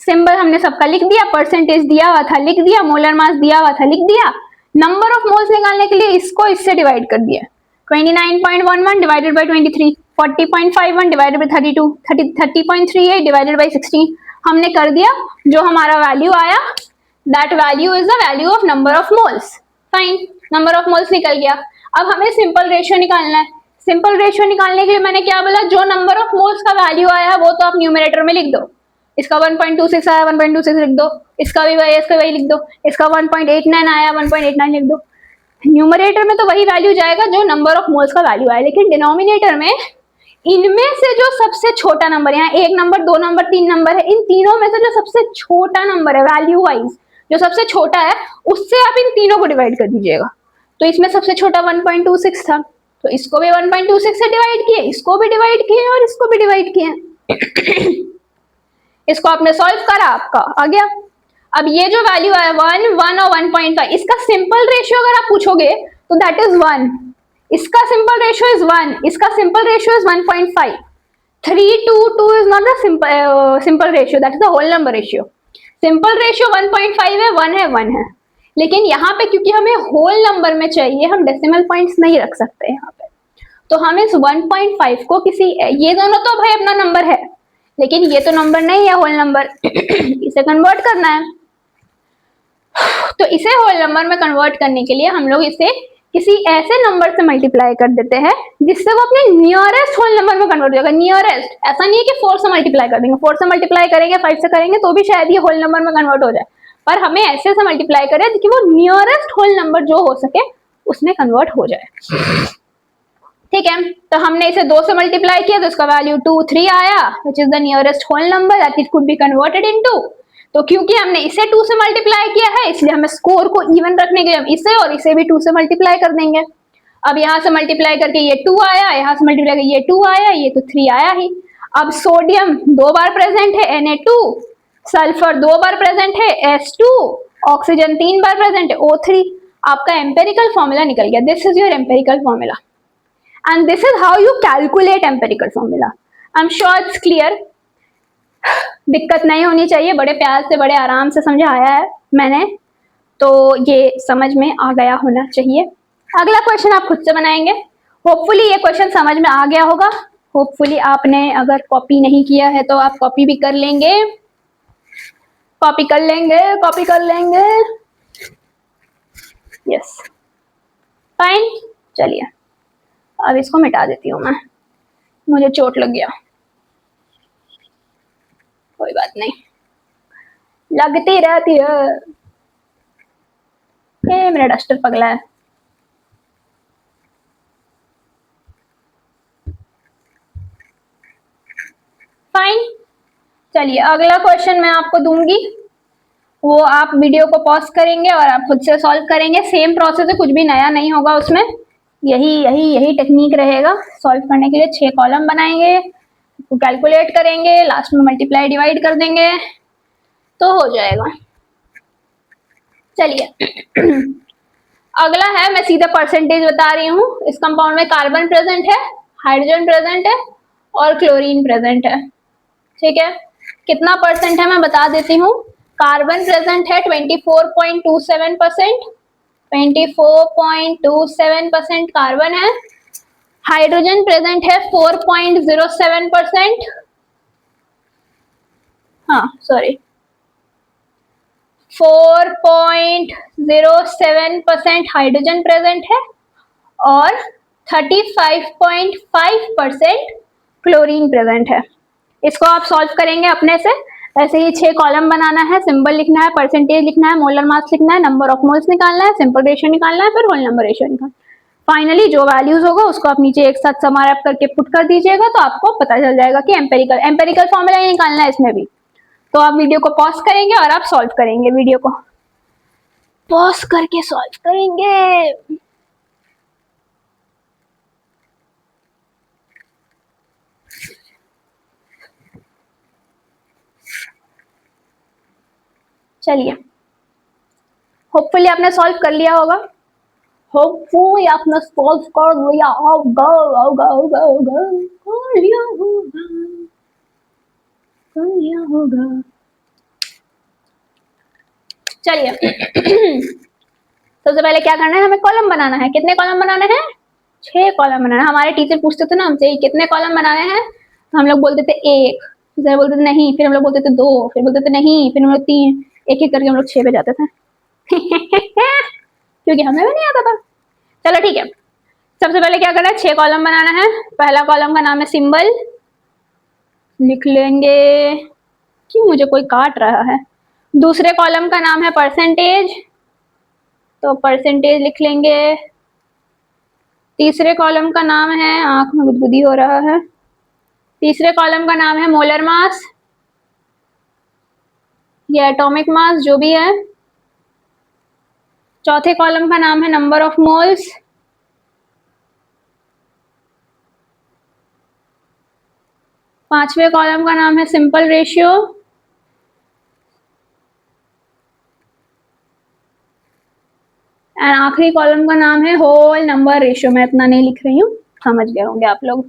सिंबल हमने सबका लिख दिया, परसेंटेज दिया हुआ था लिख दिया, मोलर मास दिया हुआ था लिख दिया। नंबर ऑफ मोल्स निकालने के लिए इसको इससे डिवाइड कर दिया, 29.11 divided by 23, 40.51 divided by 32, 30.38 divided by 16 हमने कर दिया। जो हमारा वैल्यू आया that value is the value of number of moles. Fine, number of moles निकल गया। अब हमें सिंपल रेशियो निकालना है। सिंपल रेशियो निकालने के लिए मैंने क्या बोला? जो नंबर ऑफ मोल्स का वैल्यू आया वो तो आप न्यूमरेटर में लिख दो। इसका 1.26 आया 1.26 लिख दो, इसका भी वही लिख दो, इसका 1.89 आया 1.89 लिख दो। न्यूमरेटर में तो वही वैल्यू जाएगा जो नंबर ऑफ मोल्स का वैल्यू आया, लेकिन डिनोमिनेटर में इनमें से जो सबसे छोटा नंबर, यहाँ 1 नंबर 2 नंबर 3 नंबर है, इन तीनों में से जो सबसे छोटा नंबर है वैल्यू वाइज, जो सबसे छोटा है उससे आप इन तीनों को डिवाइड कर दीजिएगा। तो इसमें सबसे छोटा 1.26 था, तो इसको भी 1.26 से डिवाइड किए, इसको भी डिवाइड किए और इसको भी डिवाइड किए। इसको आपने सॉल्व करा, आपका आ गया। अब ये जो वैल्यू है 1 1 और 1.5, इसका सिंपल रेशियो अगर आप पूछोगे तो दैट इज 1, इसका सिंपल रेशियो इज 1, इसका simple ratio is 1.5। 3 2 2 is not the simple ratio, that is the whole number ratio. Simple ratio 1.5 है, 1 है, 1 है। लेकिन यहाँ पे क्योंकि हमें होल नंबर में चाहिए, हम डेसिमल पॉइंट्स नहीं रख सकते यहाँ पे, तो हम इस 1.5 को किसी, ये दोनों तो भाई अपना नंबर है, लेकिन ये तो नंबर नहीं है होल नंबर, इसे कन्वर्ट करना है। तो इसे होल नंबर में कन्वर्ट करने के लिए हम लोग इसे किसी ऐसे नंबर से मल्टीप्लाई कर देते हैं जिससे वो अपने नियरेस्ट होल नंबर में कन्वर्ट हो जाएगा। नियरेस्ट, ऐसा नहीं है कि 4 से मल्टीप्लाई कर देंगे, 4 से मल्टीप्लाई करेंगे, 5 से करेंगे तो भी शायद ये होल नंबर में कन्वर्ट हो जाए, पर हमें ऐसे से मल्टीप्लाई करें कि वो नियरेस्ट होल नंबर जो हो सके उसमें कन्वर्ट हो जाए। ठीक है, तो हमने इसे 2 से मल्टीप्लाई किया तो इसका वैल्यू 2 3 आया, which is the nearest whole number that it could be converted into. तो क्योंकि हमने इसे 2 से मल्टीप्लाई किया है इसलिए हमें स्कोर को इवन रखने के लिए हम इसे और इसे भी 2 से मल्टीप्लाई कर देंगे। अब यहाँ से मल्टीप्लाई करके ये 2 आया, यहाँ से मल्टीप्लाई करके ये 2 आया, ये तो 3 आया ही। अब सोडियम 2 बार प्रेजेंट है Na2, सल्फर 2 बार प्रेजेंट है S2, ऑक्सीजन 3 बार प्रेजेंट है O3। आपका एम्पेरिकल फॉर्मूला निकल गया। This is your empirical formula and this is how you calculate empirical formula. I'm sure it's clear. दिक्कत नहीं होनी चाहिए, बड़े प्यार से बड़े आराम से समझाया है मैंने, तो ये समझ में आ गया होना चाहिए। अगला क्वेश्चन आप खुद से बनाएंगे। होपफुली ये क्वेश्चन समझ में आ गया होगा। होपफुली आपने अगर कॉपी नहीं किया है तो आप कॉपी भी कर लेंगे, कॉपी कर लेंगे, कॉपी कर लेंगे। Yes, fine. चलिए अब इसको मिटा देती हूँ मैं, मुझे चोट लग गया, कोई बात नहीं, लगती रहती है। ये मेरा डस्टर पगला है। फाइन, चलिए अगला क्वेश्चन मैं आपको दूंगी, वो आप वीडियो को पॉज करेंगे और आप खुद से सॉल्व करेंगे। सेम प्रोसेस है, कुछ भी नया नहीं होगा उसमें, यही टेक्निक रहेगा सॉल्व करने के लिए। 6 कॉलम बनाएंगे, कैलकुलेट करेंगे, लास्ट में मल्टीप्लाई डिवाइड कर देंगे तो हो जाएगा। चलिए अगला है, मैं सीधा परसेंटेज बता रही हूँ। इस कंपाउंड में कार्बन प्रेजेंट है, हाइड्रोजन प्रेजेंट है और क्लोरीन प्रेजेंट है। ठीक है, कितना परसेंट है मैं बता देती हूँ। कार्बन प्रेजेंट है 24.27%, 24.27% कार्बन है। हाइड्रोजन प्रेजेंट है 4.07%, हाँ सॉरी 4.07% हाइड्रोजन प्रेजेंट है और 35.5% क्लोरीन प्रेजेंट है। इसको आप सॉल्व करेंगे अपने से। ऐसे ही 6 कॉलम बनाना है, सिंबल लिखना है, परसेंटेज लिखना है, मोलर मास लिखना है, नंबर ऑफ मोल्स निकालना है, सिंपल रेशियो निकालना है, फिर होल नंबर रेशियो निकालना है। फाइनली जो वैल्यूज होगा उसको आप नीचे एक साथ समारैप करके पुट कर दीजिएगा तो आपको पता चल जाएगा कि एम्पेरिकल फॉर्मूला ही निकालना है इसमें भी। तो आप वीडियो को पॉज करेंगे और आप सॉल्व करेंगे, वीडियो को पॉज करके सॉल्व करेंगे। चलिए होपफुली आपने सॉल्व कर लिया होगा, होपफुली आपने सॉल्व कर लिया होगा, कर लिया होगा। चलिए सबसे पहले क्या करना है, हमें कॉलम बनाना है। कितने कॉलम बनाने हैं? 6 कॉलम बनाना है। हमारे टीचर पूछते थे ना हमसे कितने कॉलम बनाने हैं, हम लोग बोलते थे 1, फिर बोलते थे नहीं, फिर हम लोग बोलते थे 2, फिर बोलते थे नहीं, फिर हम लोग 3, एक एक करके हम लोग 6 पे जाते थे क्योंकि हमें भी नहीं आता था। चलो ठीक है, सबसे पहले क्या करना है, 6 कॉलम बनाना है। पहला कॉलम का नाम है सिंबल, लिख लेंगे कि मुझे कोई काट रहा है। दूसरे कॉलम का नाम है परसेंटेज, तो परसेंटेज लिख लेंगे। तीसरे कॉलम का नाम है, आंख में गुदगुदी हो रहा है, तीसरे कॉलम का नाम है मोलर मास या एटॉमिक मास जो भी है। चौथे कॉलम का नाम है नंबर ऑफ मोल्स। पांचवें कॉलम का नाम है सिंपल रेशियो। एंड आखिरी कॉलम का नाम है होल नंबर रेशियो। मैं इतना नहीं लिख रही हूँ, समझ गए होंगे आप लोग,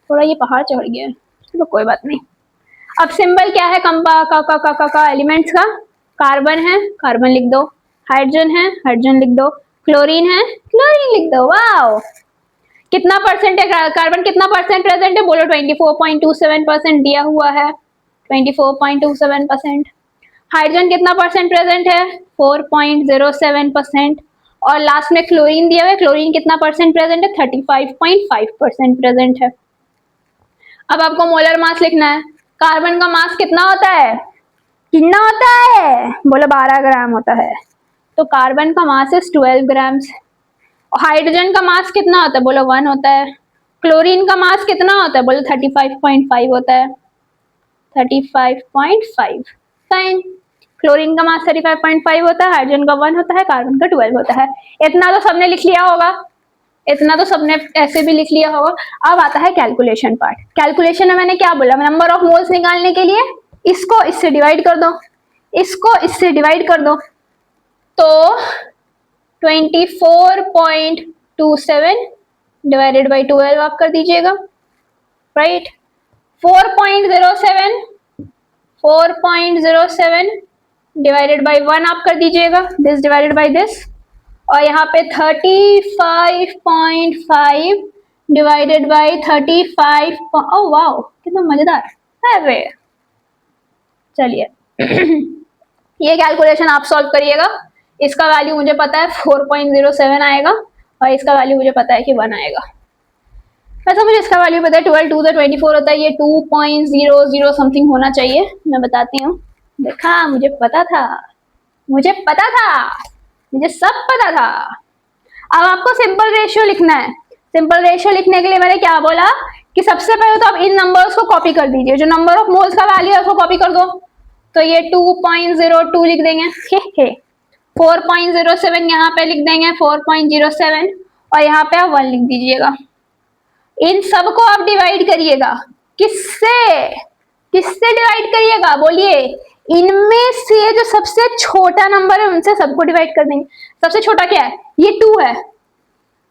थोड़ा ये पहाड़ चढ़ गया है, चलो कोई बात नहीं। अब सिंबल क्या है, एलिमेंट्स का कार्बन है, कार्बन लिख दो। हाइड्रोजन है, हाइड्रोजन लिख दो, क्लोरीन है, क्लोरीन लिख दो। वाओ, कितना परसेंट है कार्बन, कितना परसेंट प्रेजेंट है, बोलो 24.27% दिया हुआ है, 24.27%। हाइड्रोजन कितना परसेंट प्रेजेंट है, 4.07%। और लास्ट में क्लोरीन दिया हुआ है, क्लोरीन कितना परसेंट प्रेजेंट है, 35.5% प्रेजेंट है। अब आपको मोलर मास लिखना है। कार्बन का मास कितना होता है, कितना होता है, बोलो 12 ग्राम होता है। तो कार्बन का मास इज 12 ग्राम्स। हाइड्रोजन का मास कितना होता है, बोलो 1 होता है। क्लोरीन का मास कितना होता है, बोलो 35.5 होता है, 35.5। फाइन, क्लोरीन का मास 35.5 होता है, हाइड्रोजन का 1 होता है, कार्बन का 12 होता है। इतना तो सबने लिख लिया होगा, इतना तो सबने ऐसे भी लिख लिया होगा। अब आता है कैलकुलेशन पार्ट। कैलकुलेशन में मैंने क्या बोला, नंबर ऑफ मोल्स निकालने के लिए इसको इससे डिवाइड कर दो, इसको इससे डिवाइड कर दो, तो 24.27 डिवाइडेड बाई 12 आप कर दीजिएगा, राइट। 4.07 डिवाइडेड बाई 1 आप कर दीजिएगा, दिस डिवाइडेड बाई दिस। और यहाँ पे 35.5 डिवाइडेड बाई 35। ओह वाओ, कितना मजेदार। अरे चलिए ये कैलकुलेशन आप सॉल्व करिएगा। इसका वैल्यू मुझे पता है 4.07 आएगा, और इसका वैल्यू मुझे पता है कि 1 आएगा। वैसे मुझे इसका वैल्यू पता है, 12 2 24 होता है, ये 2.00 समथिंग होना चाहिए। मैं बताती हूँ, देखा, मुझे पता था, मुझे पता था, मुझे सब पता था। अब आपको सिंपल रेशियो लिखना है। सिंपल रेशियो लिखने के लिए मैंने क्या बोला कि सबसे पहले तो आप इन नंबर्स को कॉपी कर दीजिए, जो नंबर ऑफ मोल्स का वैल्यू है उसको कॉपी कर दो। तो ये 2.02 लिख देंगे, 4.07 यहाँ पे लिख देंगे, 4.07, और यहाँ पे आप 1 लिख दीजिएगा। इन सबको आप डिवाइड करिएगा, किससे, किससे डिवाइड करिएगा, बोलिए। इनमें से जो सबसे छोटा नंबर है उनसे सबको डिवाइड कर देंगे। सबसे छोटा क्या है, ये 2 है,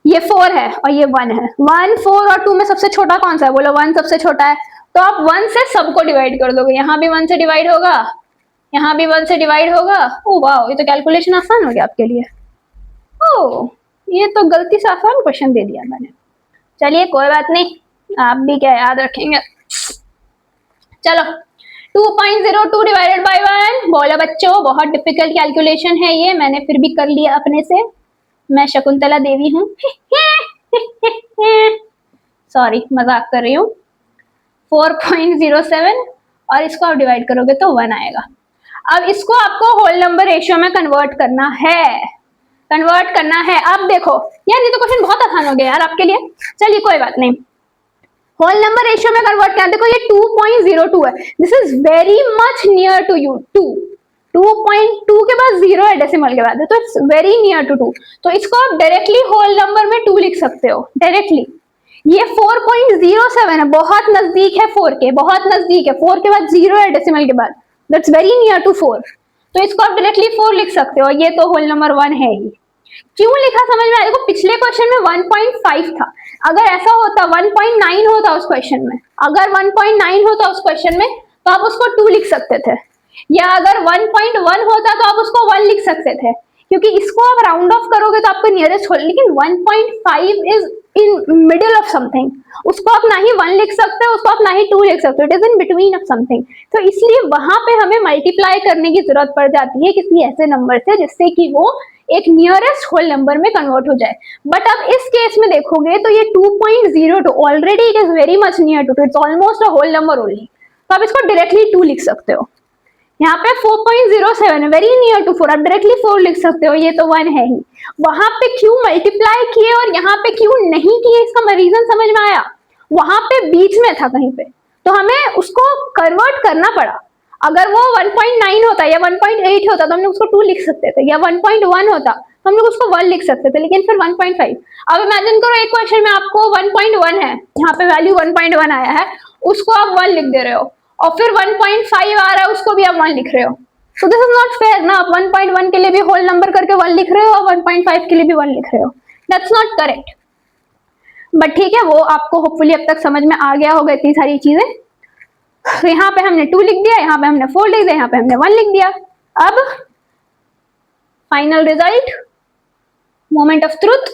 ये 4 है, और ये 1 है। 1, 4 और 2 में सबसे छोटा कौन सा है, बोलो 1 सबसे छोटा है। तो आप 1 से सबको डिवाइड कर दोगे, यहाँ भी 1 से डिवाइड होगा, यहाँ भी 1 से डिवाइड होगा। ओ वाह, ये तो कैलकुलेशन आसान हो गया आपके लिए। ओ, ये तो गलती से आसान क्वेश्चन दे दिया मैंने। चलिए कोई बात नहीं, आप भी क्या याद रखेंगे। चलो 2.02 डिवाइडेड बाई 1, बोलो बच्चों, बहुत डिफिकल्ट कैलकुलेशन है ये, मैंने फिर भी कर लिया अपने से। मैं शकुंतला देवी हूँ सॉरी, मजाक कर रही हूँ। 4.07, और इसको आप डिवाइड करोगे तो 1 आएगा। अब इसको आपको होल नंबर रेशियो में कन्वर्ट करना है, कन्वर्ट करना है। अब देखो यार, ये तो क्वेश्चन बहुत आसान हो गया यार आपके लिए। चलिए कोई बात नहीं, होल नंबर रेशियो में कन्वर्ट करना। देखो ये 2.02 है, this is very much near to you. 2.2 के बाद 0 है डेसिमल के बाद, तो इट्स वेरी नियर टू 2। तो इसको आप डायरेक्टली होल नंबर में 2 लिख सकते हो डायरेक्टली। ये 4.07 है, बहुत नजदीक है 4 के, बहुत नजदीक है। 4 के बाद 0 है डेसिमल के बाद, दैट्स वेरी नियर टू 4। तो इसको आप डायरेक्टली 4 लिख सकते हो, ये तो होल नंबर 1 है ही। क्यों लिखा समझ में आया? देखो पिछले क्वेश्चन में 1.5 था, अगर ऐसा होता 1.9 होता उस क्वेश्चन में, अगर 1.9 होता उस क्वेश्चन में तो आप उसको 2 लिख सकते थे, या अगर 1.1 होता तो आप उसको 1 लिख सकते थे, क्योंकि इसको आप राउंड ऑफ करोगे तो आपको नियरेस्ट हो। लेकिन 1.5 is in middle of something, उसको आप ना ही 1 लिख सकते हो, उसको आप ना ही 2 लिख सकते हो, it is in between of something. तो इसलिए वहां पे हमें मल्टीप्लाई करने की जरूरत पड़ जाती है किसी ऐसे नंबर से जिससे कि वो एक नियरेस्ट होल नंबर में कन्वर्ट हो जाए। बट अब इस केस में देखोगे तो ये 2.02 already it is very much near to, it's almost a whole number only, तो आप इसको डायरेक्टली 2 लिख सकते हो। यहाँ पे 4.07 है, वेरी नियर टू 4, आप डायरेक्टली 4 लिख सकते हो, ये तो 1 है ही। वहां पे क्यों मल्टीप्लाई किए और यहाँ पे क्यों नहीं किए, इसका रीजन समझ में आया? वहां पे बीच में था कहीं पे, तो हमें उसको कन्वर्ट करना पड़ा। अगर वो 1.9 होता या 1.8 होता तो हम लोग उसको 2 लिख सकते थे, या 1.1 होता तो हम लोग उसको 1 लिख सकते थे, लेकिन फिर 1.5। अब इमेजिन करो एक क्वेश्चन में आपको 1.1 है, यहाँ पे वैल्यू 1.1 आया है, उसको आप 1 लिख दे रहे हो, और फिर 1.5 आ रहा है, उसको भी आप 1 लिख रहे हो। So this is not fair ना, आप 1.1 के लिए भी होल नंबर करके 1 लिख रहे हो और 1.5 के लिए भी 1 लिख रहे हो, दैट्स नॉट करेक्ट। बट ठीक है, वो आपको होपफुली अब तक समझ में आ गया होगा इतनी सारी चीजें। तो यहाँ पे हमने 2 लिख दिया, यहाँ पे हमने 4 लिख दिया, यहाँ पे हमने 1 लिख दिया। अब final result, moment of truth.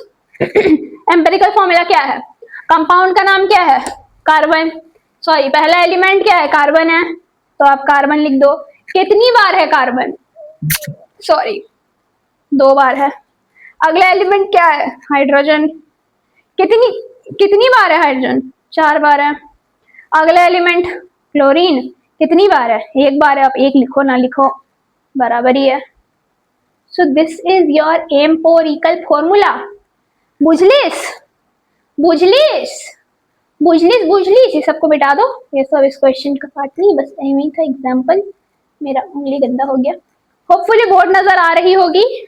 Empirical formula क्या है? कंपाउंड का नाम क्या है? कार्बन। सॉरी, पहला एलिमेंट क्या है? कार्बन है, तो आप कार्बन लिख दो। कितनी बार है कार्बन? सॉरी, 2 बार है। अगला एलिमेंट क्या है? हाइड्रोजन। कितनी कितनी बार है हाइड्रोजन? 4 बार है। अगला एलिमेंट क्लोरीन, कितनी बार है? 1 बार है। आप 1 लिखो ना लिखो बराबर ही है। So this is your empirical formula. बुझलिस बुझलिस बुझलिस बुझलिस, ये सबको मिटा दो, ये सब इस क्वेश्चन का पार्ट नहीं, बस यही था एग्जाम्पल। मेरा उंगली गंदा हो गया। होपफुली बोर्ड नजर आ रही होगी,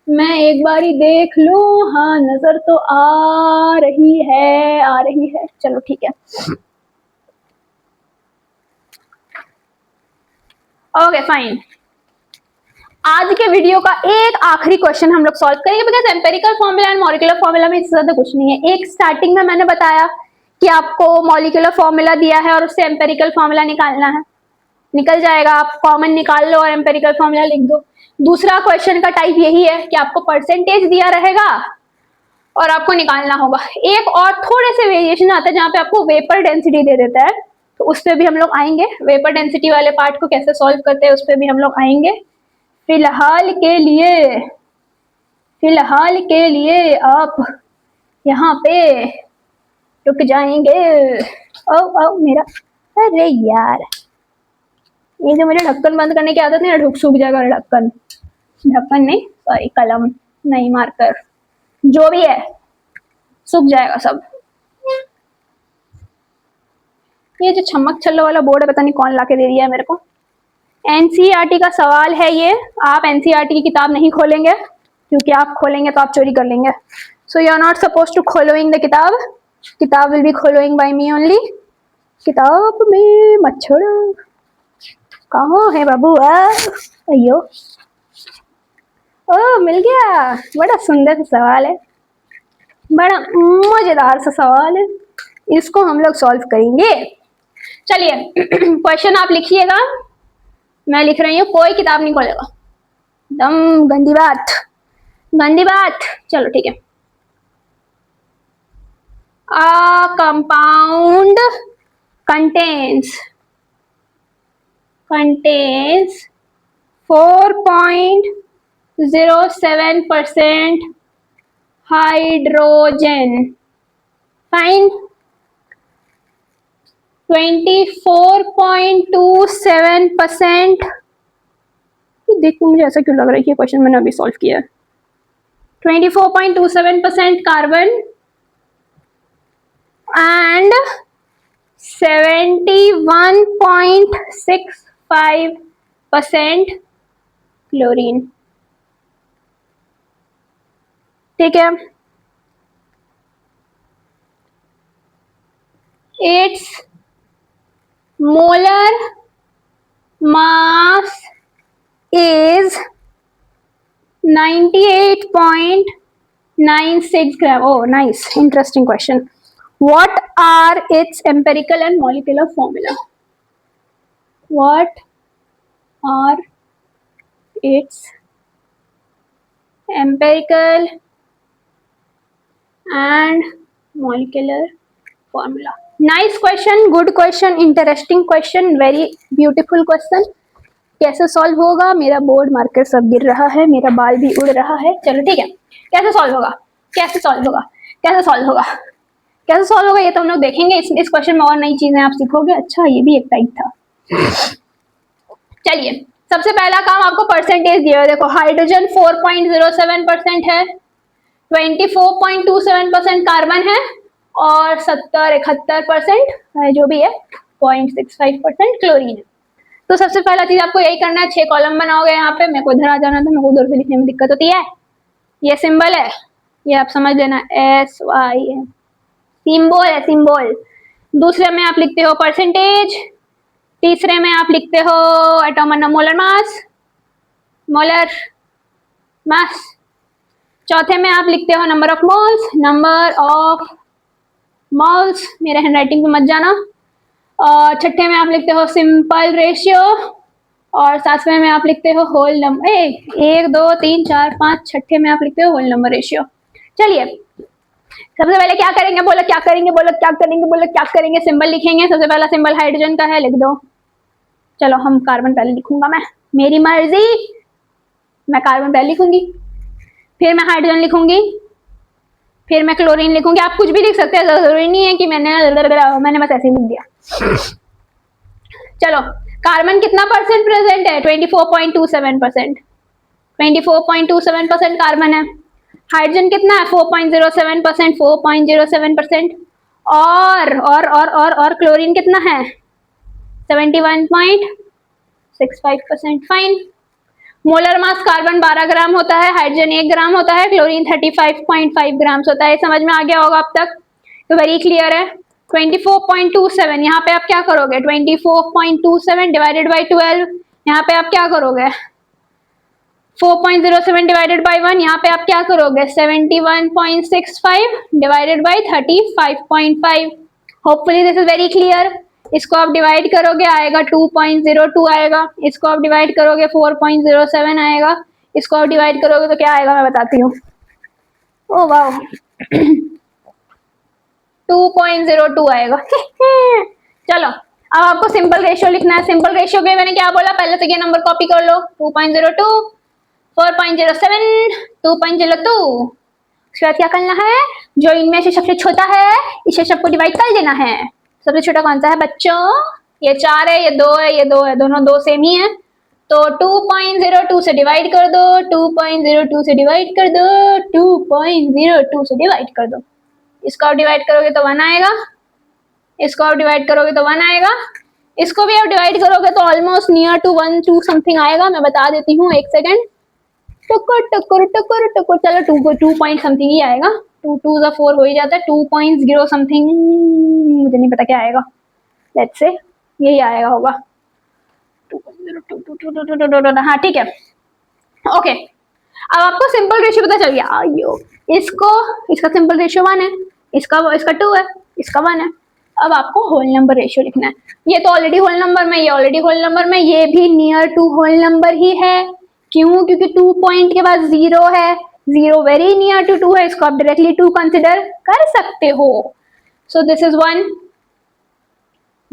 मैं एक बार ही देख लूं। हाँ, नजर तो आ रही है, आ रही है। चलो ठीक है। Okay fine. आज के वीडियो का एक आखिरी क्वेश्चन हम लोग सॉल्व करेंगे, because empirical formula and molecular formula में इससे ज्यादा कुछ नहीं है। एक स्टार्टिंग में मैंने बताया कि आपको मॉलिक्यूलर फॉर्मूला दिया है और उससे एम्पेरिकल फॉर्मूला निकालना है, निकल जाएगा। आप कॉमन निकाल लो और एम्पेरिकल फॉर्मूला लिख दो। दूसरा क्वेश्चन का टाइप यही है कि आपको परसेंटेज दिया रहेगा और आपको निकालना होगा। एक और थोड़े से वेरिएशन आता है जहां पे आपको वेपर डेंसिटी दे देता है, तो उस पर भी हम लोग आएंगे। वेपर डेंसिटी वाले पार्ट को कैसे सॉल्व करते हैं उस पर भी हम लोग आएंगे। फिलहाल के लिए आप यहाँ पे रुक जाएंगे। ओ ओ मेरा, अरे यार, ये जो मेरे ढक्कन बंद करने की आदत है, सूख जाएगा ढक्कन। ढक्कन नहीं, सॉरी, कलम नहीं, मार्कर, जो भी है सूख जाएगा सब। ये जो छमक छल्लो वाला बोर्ड है, पता नहीं कौन लाके दे दिया है मेरे को। एनसीईआरटी का सवाल है ये। आप एनसीईआरटी की किताब नहीं खोलेंगे, क्योंकि आप खोलेंगे तो आप चोरी कर लेंगे। So you are not suppose to following the किताब। किताब will be following by me only. किताब में मच्छर कहाँ है बाबू? अयो, ओ मिल गया। बड़ा सुंदर सा सवाल है, बड़ा मजेदार सा सवाल है, इसको हम लोग सॉल्व करेंगे। चलिए क्वेश्चन आप लिखिएगा, मैं लिख रही हूँ। कोई किताब नहीं खोलेगा, दम गंदी बात, गंदी बात। चलो ठीक है। A compound contains 4.07% hydrogen. Fine. 24.27%, देखो मुझे ऐसा क्यों लग रहा है कि क्वेश्चन मैंने अभी सॉल्व किया है। 24.27% कार्बन and 71.65% क्लोरीन। ठीक है। It's molar mass is 98.96 gram. Oh, nice, interesting question. What are its empirical and molecular formula? What are its empirical and molecular formula? Nice question, good question, interesting question, very beautiful question. कैसे सॉल्व होगा? मेरा बोर्ड मार्कर सब गिर रहा है, मेरा बाल भी उड़ रहा है। चलो ठीक है, कैसे सॉल्व होगा, कैसे सॉल्व होगा, कैसे सॉल्व होगा, कैसे सॉल्व होगा, ये तो हम लोग देखेंगे। इस क्वेश्चन में और नई चीजें आप सीखोगे। अच्छा, ये भी एक टाइप था। चलिए, सबसे पहला काम आपको परसेंटेज दिया है। देखो, हाइड्रोजन 4.07% है, 24.27% कार्बन है और 70-71% जो भी है 0.65% क्लोरीन है। तो सबसे पहला चीज आपको यही करना है। 6 कॉलम बनाओगे यहाँ पे। मेरे को इधर आ जाना था, मेरे को उधर से लिखने में दिक्कत होती है। ये सिंबल है, ये आप समझ लेना, SY है, सिंबल है, सिंबल। दूसरे में आप लिखते हो परसेंटेज, तीसरे में आप लिखते हो atomic molar mass, molar mass. चौथे में आप लिखते हो number of moles, number of moles, मेरे हैंडराइटिंग पे मत जाना। और छठे में आप लिखते हो सिंपल रेशियो, और सातवें में आप लिखते हो होल नंबर, 1 2 3 4 5, छठे में आप लिखते हो होल नंबर रेशियो। चलिए सबसे पहले क्या करेंगे, बोलो क्या करेंगे, बोलो क्या करेंगे, बोलो क्या करेंगे, सिंबल लिखेंगे। सबसे पहला सिंबल हाइड्रोजन का है, लिख दो। चलो हम कार्बन पहले लिखूंगा, मैं मेरी मर्जी, मैं कार्बन पहले लिखूंगी, फिर मैं हाइड्रोजन लिखूंगी, फिर मैं क्लोरीन लिखूंगी। आप कुछ भी लिख सकते हैं, जरूरी नहीं है कि मैंने बस ऐसे ही लिख दिया। चलो कार्बन कितना परसेंट प्रेजेंट है, 24.27%, 24.27% कार्बन है। हाइड्रोजन कितना है, 4.07%, 4.07%। और क्लोरीन कितना है, 71.65%। फाइन। मोलर मास कार्बन 12 ग्राम होता है, हाइड्रोजन 1 ग्राम होता है, क्लोरीन 35.5 ग्राम होता है। समझ में आ गया होगा अब तक, तो वेरी क्लियर है। 24.27 यहाँ पे आप क्या करोगे, 24.27 डिवाइडेड बाई 12, यहाँ पे आप क्या करोगे, 4.07 डिवाइडेड बाई 1, यहाँ पे आप क्या करोगे, 71.65 divided by 35.5। Hopefully this is very clear. इसको आप डिवाइड करोगे आएगा 2.02 आएगा, इसको आप डिवाइड करोगे 4.07 आएगा, इसको आप डिवाइड करोगे तो क्या आएगा मैं बताती हूँ। ओ वाओ 2.02 आएगा। चलो अब आपको सिंपल रेशियो लिखना है। सिंपल रेशियो के मैंने क्या बोला, पहले तो ये नंबर कॉपी कर लो, 2.02, 4.07, 2.02। उसके बाद क्या करना है, जो इनमें से सबसे छोटा है इसे सबको डिवाइड कर देना है। सबसे छोटा कौन सा है बच्चों, ये 4 है, ये 2 है, ये 2 है, दोनों 2 सेम ही है। तो 2.02 से डिवाइड कर दो, 2.02 से डिवाइड कर दो, 2.02 से डिवाइड कर दो। इसको आप डिवाइड करोगे तो 1 आएगा, इसको आप डिवाइड करोगे तो 1 आएगा, इसको भी आप डिवाइड करोगे तो ऑलमोस्ट नियर टू 1 2 समथिंग आएगा। मैं बता देती हूँ, एक सेकेंड। टुकुर टुकुर टुकुर टुकुर, चलो 2 पॉइंट समथिंग ही आएगा, 2 2 4 हो ही जाता है, 2.0 समथिंग, मुझे नहीं पता क्या आएगा, लेट्स से यही आएगा होगा 2.0। हाँ ठीक है, ओके। अब आपको सिंपल रेशियो पता चल गया, इसको इसका सिंपल रेशियो 1 है, इसका 2 है, इसका 1 है। अब आपको होल नंबर रेशियो लिखना है। ये तो ऑलरेडी होल नंबर में, ये ऑलरेडी होल नंबर में, ये भी नियर टू होल नंबर ही है। क्यों, क्योंकि 2 पॉइंट के बाद 0 है, 0 वेरी नियर टू 2 है, इसको आप डायरेक्टली 2 कंसिडर कर सकते हो। So this is 1,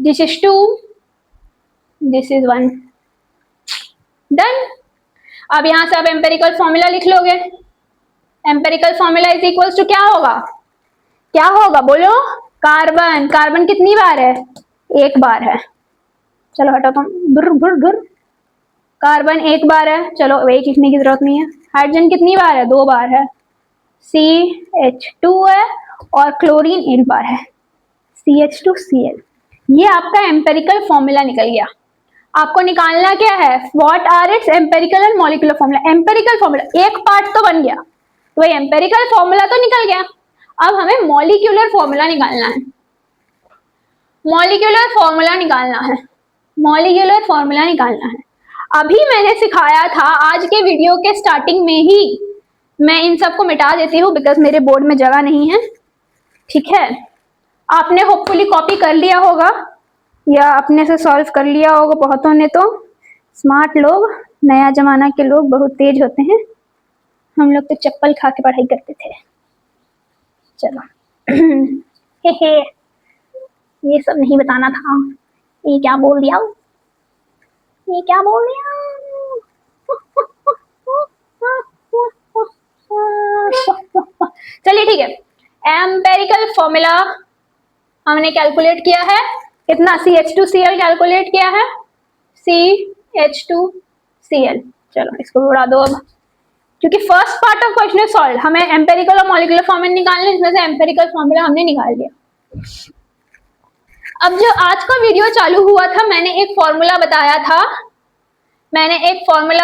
this is 2, this is 1, done. अब यहां से आप एम्पेरिकल फॉर्मूला लिख लोगे। Empirical formula is equals to क्या होगा, क्या होगा बोलो, कार्बन, कार्बन कितनी बार है, 1 बार है। चलो हटाओ तुम, बुर बुर बुर, कार्बन 1 बार है, चलो 1 लिखने की जरूरत नहीं है। हाइड्रोजन कितनी बार है, 2 बार है, CH2 है, और क्लोरीन 1 बार है, CH2Cl। ये आपका एम्पेरिकल फॉर्मूला निकल गया। आपको निकालना क्या है, what are its empirical and molecular formula. Empirical formula एक पार्ट तो बन गया, तो वही एम्पेरिकल फॉर्मूला तो निकल गया। अब हमें मॉलिक्यूलर फॉर्मूला निकालना है, मॉलिक्यूलर फॉर्मूला निकालना है, मॉलिक्यूलर फॉर्मूला निकालना है। अभी मैंने सिखाया था, आज के वीडियो के स्टार्टिंग में ही मैं इन सबको मिटा देती हूँ बिकॉज मेरे बोर्ड में जगह नहीं है, ठीक है। आपने होपफुली कॉपी कर लिया होगा या अपने से सॉल्व कर लिया होगा, बहुतों ने तो। स्मार्ट लोग, नया जमाना के लोग बहुत तेज होते हैं, हम लोग तो चप्पल खा के पढ़ाई करते थे। चलो हे हे, ये सब नहीं बताना था। ये क्या बोल दिया, ये क्या बोल दिया। चलिए ठीक है, एम्पेरिकल फॉर्मूला हमने कैलकुलेट किया है, कितना, CH2Cl कैलकुलेट किया है, CH2Cl। चलो इसको उड़ा दो अब, क्योंकि first part of question is solve. हमें एम्पेरिकल और मॉलिक्यूलर फॉर्मूला निकालना है, इसमें से एम्पेरिकल फॉर्मूला हमने निकाल लिया। अब जो आज का वीडियो चालू हुआ था, मैंने एक फॉर्मूला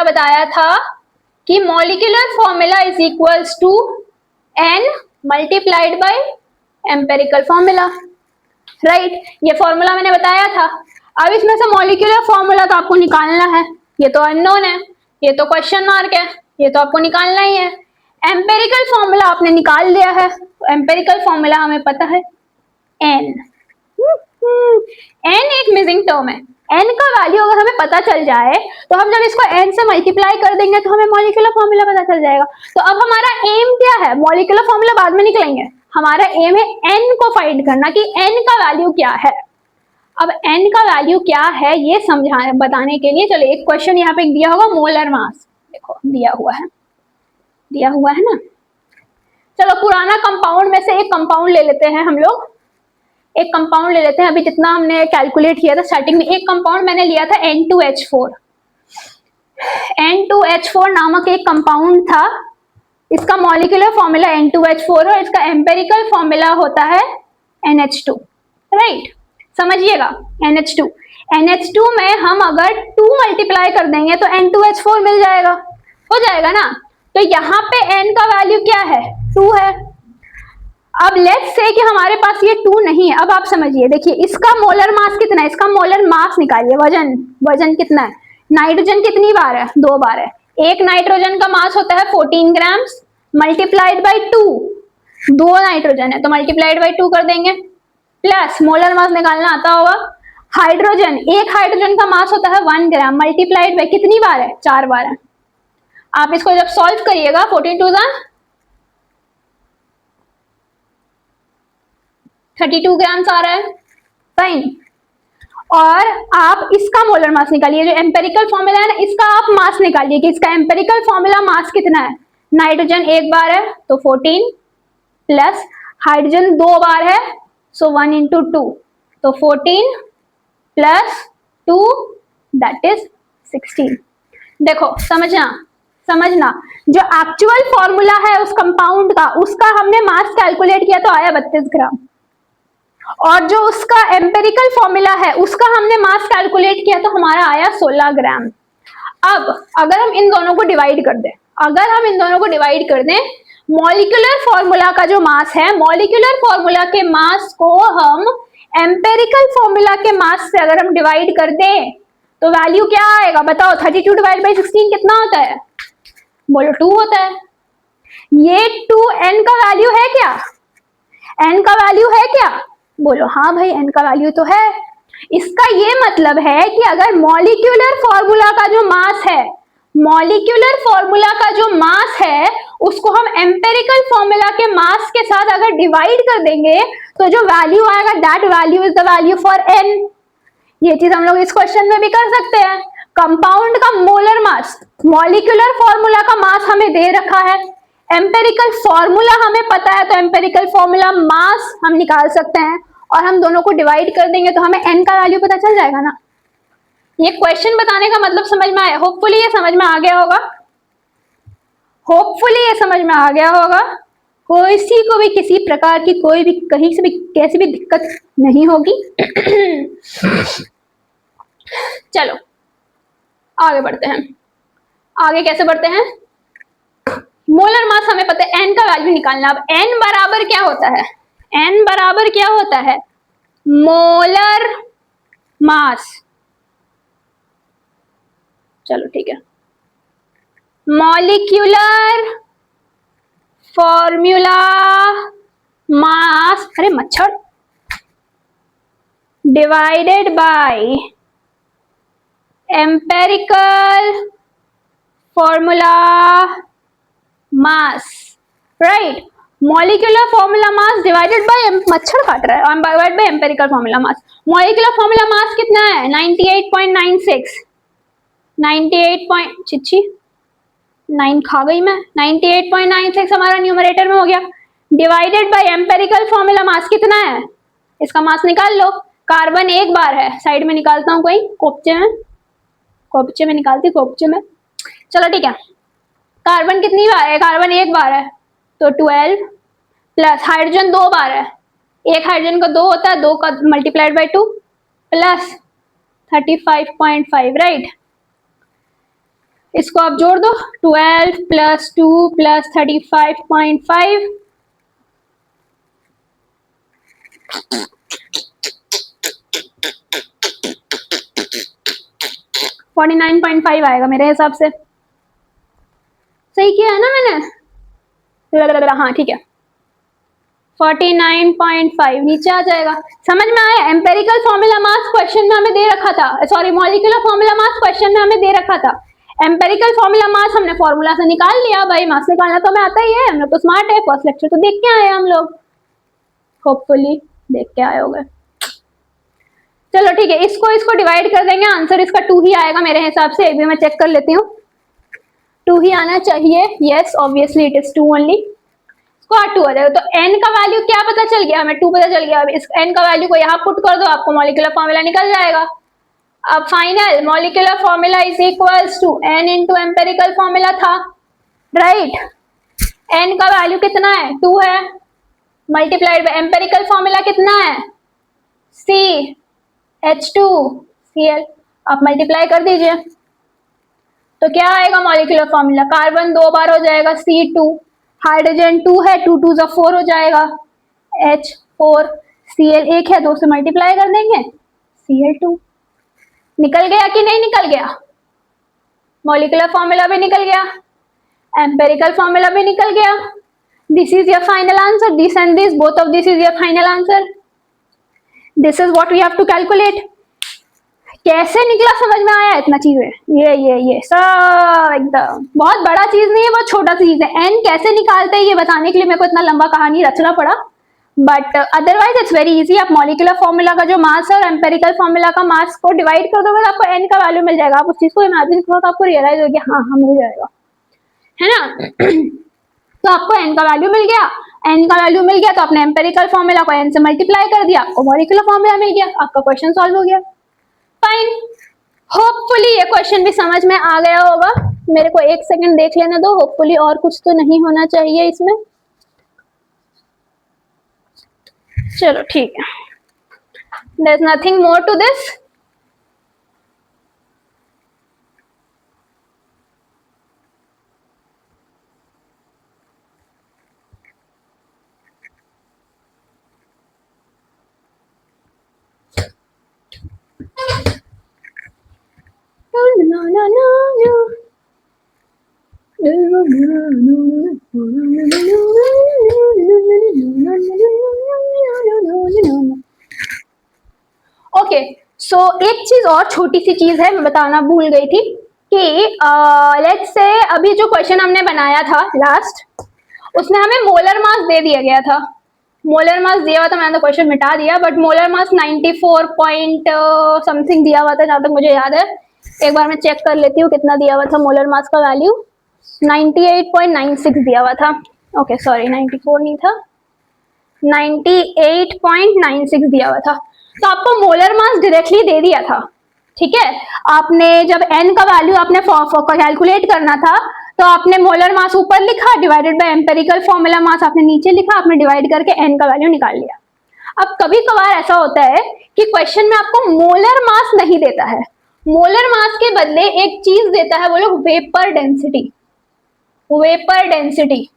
बताया था कि molecular formula is equals to N multiplied by empirical formula, right. ये फॉर्मूला मैंने बताया था। अब इसमें से मॉलिक्यूलर फॉर्मूला तो आपको निकालना है, ये तो अननोन है, ये तो क्वेश्चन मार्क है, ये तो आपको निकालना ही है। एम्पेरिकल फॉर्मूला आपने निकाल लिया है, एम्पेरिकल फॉर्मूला हमें पता है N। N एक मिसिंग टर्म है, n का वैल्यू अगर हमें पता चल जाए तो हम जब इसको n से मल्टीप्लाई कर देंगे तो हमें मॉलिक्यूलर फॉर्मूला पता चल जाएगा। तो अब हमारा एम क्या है, मॉलिक्यूलर फॉर्मूला बाद में निकलेंगे, हमारा एम है n को फाइंड करना कि n का वैल्यू क्या है। अब n का वैल्यू क्या है ये समझाने बताने के लिए चलो एक क्वेश्चन यहाँ पे दिया होगा, मोलर मास देखो दिया हुआ है ना। चलो पुराना कंपाउंड में से एक कंपाउंड ले लेते हैं हम लोग, एक कंपाउंड ले लेते हैं। अभी जितना हमने कैलकुलेट किया था स्टार्टिंग में, एक कंपाउंड मैंने लिया था N2H4। N2H4 नामक एक कंपाउंड था, इसका मॉलिक्यूलर फॉर्मूला N2H4 और इसका एम्पेरिकल फॉर्मूला होता है NH2, राइट। समझिएगा NH2 में हम अगर 2 मल्टीप्लाई कर देंगे तो N2H4 मिल जाएगा, हो जाएगा ना। तो यहाँ पे N का वैल्यू क्या है, 2 है। अब लेट्स से कि हमारे पास ये 2 नहीं है। अब आप समझिए, देखिए इसका मोलर मास कितना है, इसका मोलर मास निकालिए, वजन कितना है। नाइट्रोजन कितनी बार है, 2 बार है। एक नाइट्रोजन का मास होता है 14 ग्राम्स मल्टीप्लाइड बाई 2, 2 नाइट्रोजन है तो मल्टीप्लाइड बाई 2 कर देंगे, प्लस मोलर मास निकालना आता होगा। हाइड्रोजन, एक हाइड्रोजन का मास होता है 1 ग्राम मल्टीप्लाइड बाई कितनी बार है, 4 बार है। आप इसको जब सॉल्व करिएगा 14 2 32 ग्राम्स आ रहा है, फाइन। और आप इसका मोलर मास निकालिए, जो एम्पेरिकल फॉर्मूला है ना, इसका आप मास निकालिए कि इसका एम्पेरिकल फॉर्मूला मास कितना है। नाइट्रोजन 1 बार है तो 14 प्लस हाइड्रोजन 2 बार है सो 1 into 2 तो 14 प्लस 2 दैट इज 16। देखो समझना जो एक्चुअल फॉर्मूला है उस कंपाउंड का, उसका हमने मास कैलकुलेट किया तो आया 32 ग्राम, और जो उसका एम्पेरिकल फॉर्मूला है उसका हमने मास कैलकुलेट किया तो हमारा आया 16 ग्राम। अब अगर हम इन दोनों को डिवाइड कर दें, मॉलिक्यूलर फॉर्मूला का जो मास है, मॉलिक्यूलर फॉर्मूला के मास को हम एम्पेरिकल फॉर्मूला के मास से अगर हम डिवाइड कर दें तो वैल्यू क्या आएगा बताओ। 32 डिवाइड बाई 16 कितना होता है, बोलो 2 होता है। ये 2 n का वैल्यू है क्या, n का वैल्यू है क्या, बोलो हाँ भाई n का वैल्यू तो है। इसका ये मतलब है कि अगर मॉलिक्यूलर फॉर्मूला का जो मास है, मॉलिक्यूलर फॉर्मूला का जो मास है उसको हम एम्पेरिकल फॉर्मूला के मास के साथ अगर डिवाइड कर देंगे तो जो वैल्यू आएगा that value is the value for n। ये चीज हम लोग इस क्वेश्चन में भी कर सकते हैं। कंपाउंड का मोलर मास, मॉलिक्यूलर फॉर्मूला का मास हमें दे रखा है, एम्पेरिकल फॉर्मूला हमें पता है तो एम्पेरिकल फॉर्मूला मास हम निकाल सकते हैं और हम दोनों को डिवाइड कर देंगे तो हमें n का वैल्यू पता चल जाएगा ना। ये क्वेश्चन बताने का मतलब समझ में आया, होपफुली ये समझ में आ गया होगा, किसी को भी किसी प्रकार की कोई भी कहीं से भी कैसी भी दिक्कत नहीं होगी। चलो आगे बढ़ते हैं। आगे कैसे बढ़ते हैं, मोलर मास हमें पता है, n का वैल्यू निकालना। अब n बराबर क्या होता है, मोलर मास। चलो ठीक है, मॉलिक्यूलर फॉर्मूला मास, अरे मच्छर, divided by empirical formula mass, right. Molecular formula mass divided by, मच्छर काट रहा है, divided by empirical formula mass. Molecular formula mass कितना है, 98.96, 9 खा गई मैं, 98.96 हमारा न्यूमरेटर में हो गया, divided by empirical formula mass कितना है, इसका मास निकाल लो। कार्बन 1 बार है, साइड में निकालता हूं, कोई कोपचे में निकालती, कोपचे में। चलो ठीक है, कार्बन कितनी बार है, कार्बन 1 बार है तो 12 प्लस हाइड्रोजन 2 बार है, एक हाइड्रोजन का 2 होता है, 2 का मल्टीप्लाइड बाई 2 प्लस 35.5, राइट। इसको आप जोड़ दो, 12 प्लस 2 प्लस 35.5, 49.5 आएगा मेरे हिसाब से, सही किया है ना मैंने, हाँ ठीक है। 49.5 नीचे आ जाएगा। समझ में आया? एम्पेरिकल फॉर्मूला मास क्वेश्चन में हमें दे रखा था, sorry molecular formula mass question में हमें दे रखा था। एम्पेरिकल फॉर्मूला मास हमने फॉर्मूला से निकाल लिया, भाई मास निकालना तो हमें आता ही है, हम लोग तो स्मार्ट है, फर्स्ट लेक्चर तो देख के आए हम लोग, होपफुली देख के आए होंगे। चलो ठीक है, इसको डिवाइड कर देंगे, आंसर इसका 2 ही आएगा मेरे हिसाब से, एक भी मैं चेक कर लेती हूँ, 2 ही आना चाहिए। Yes obviously it is 2 only, square 2 आ जाएगा। तो n का वैल्यू क्या पता चल गया हमें? 2 पता चल गया। अब इस n का वैल्यू को यहाँ पुट कर दो, आपको मॉलिक्यूलर फॉर्मूला निकल जाएगा। अब final molecular formula is equals to n into empirical formula था, राइट? n का वैल्यू कितना है? 2 है, मल्टीप्लाइड बाय एम्पेरिकल फॉर्मूला कितना है? CH2Cl, आप मल्टीप्लाई कर दीजिए तो क्या आएगा मॉलिक्यूलर फॉर्मूला? कार्बन 2 बार हो जाएगा C2, हाइड्रोजन 2 है, 2 2 जा 4 हो जाएगा, H4Cl 1 है, 2 से मल्टीप्लाई कर देंगे, Cl2। निकल गया कि नहीं निकल गया? मॉलिक्यूलर फॉर्मूला भी निकल गया, एम्पेरिकल फॉर्मूला भी निकल गया। This is your final answer, this and this, both of this is your final answer. This is what we have to calculate. कैसे निकला समझ में आया? इतना चीज है, ये सब एकदम बहुत बड़ा चीज नहीं है, बहुत छोटा चीज है। एन कैसे निकालते हैं ये बताने के लिए मेरे को इतना लंबा कहानी रचना पड़ा, but otherwise it's very easy. आप मॉलिक्यूलर फॉर्मूला का जो मास है और एम्पेरिकल फॉर्मूला का मास को डिवाइड कर दोगे तो आपको एन का वैल्यू मिल जाएगा। आप उस चीज को इमेजिन करो तो आपको रियलाइज हो गया, हाँ मिल जाएगा, है ना? तो आपको एन का वैल्यू मिल गया, एन का वैल्यू मिल गया तो आपने एम्पेरिकल फॉर्मूला को एन से मल्टीप्लाई कर दिया, आपको मॉलिक्यूलर फॉर्मूला मिल गया, आपका क्वेश्चन सॉल्व हो गया। फाइन, होपफुली ये क्वेश्चन भी समझ में आ गया होगा। मेरे को 1 सेकंड देख लेने दो, होपफुली और कुछ तो नहीं होना चाहिए इसमें। चलो ठीक है, there is nothing more to this. Okay so एक चीज और छोटी सी चीज है, मैं बताना भूल गई थी कि लेट्स से अभी जो क्वेश्चन हमने बनाया था लास्ट, उसमें हमें मोलर मास दे दिया गया था, मोलर मास दिया हुआ था, मैंने तो क्वेश्चन मिटा दिया, but molar mass 94 point something दिया हुआ था जहां तक मुझे याद है। एक बार मैं चेक कर लेती हूँ कितना दिया हुआ था मोलर मास का वैल्यू। 98.96 दिया हुआ था, ओके सॉरी 94 नहीं था, 98.96 दिया हुआ था। तो आपको मोलर मास डायरेक्टली दे दिया था, ठीक है? आपने जब n का वैल्यू आपने कैलकुलेट करना था तो आपने मोलर मास ऊपर लिखा, divided by empirical formula mass आपने नीचे लिखा, आपने डिवाइड करके n का वैल्यू निकाल लिया। अब कभी कभार ऐसा होता है कि क्वेश्चन में आपको मोलर मास नहीं देता है, मोलर मास के बदले एक चीज देता है, वो लोग वेपर डेंसिटी। वेपर डेंसिटी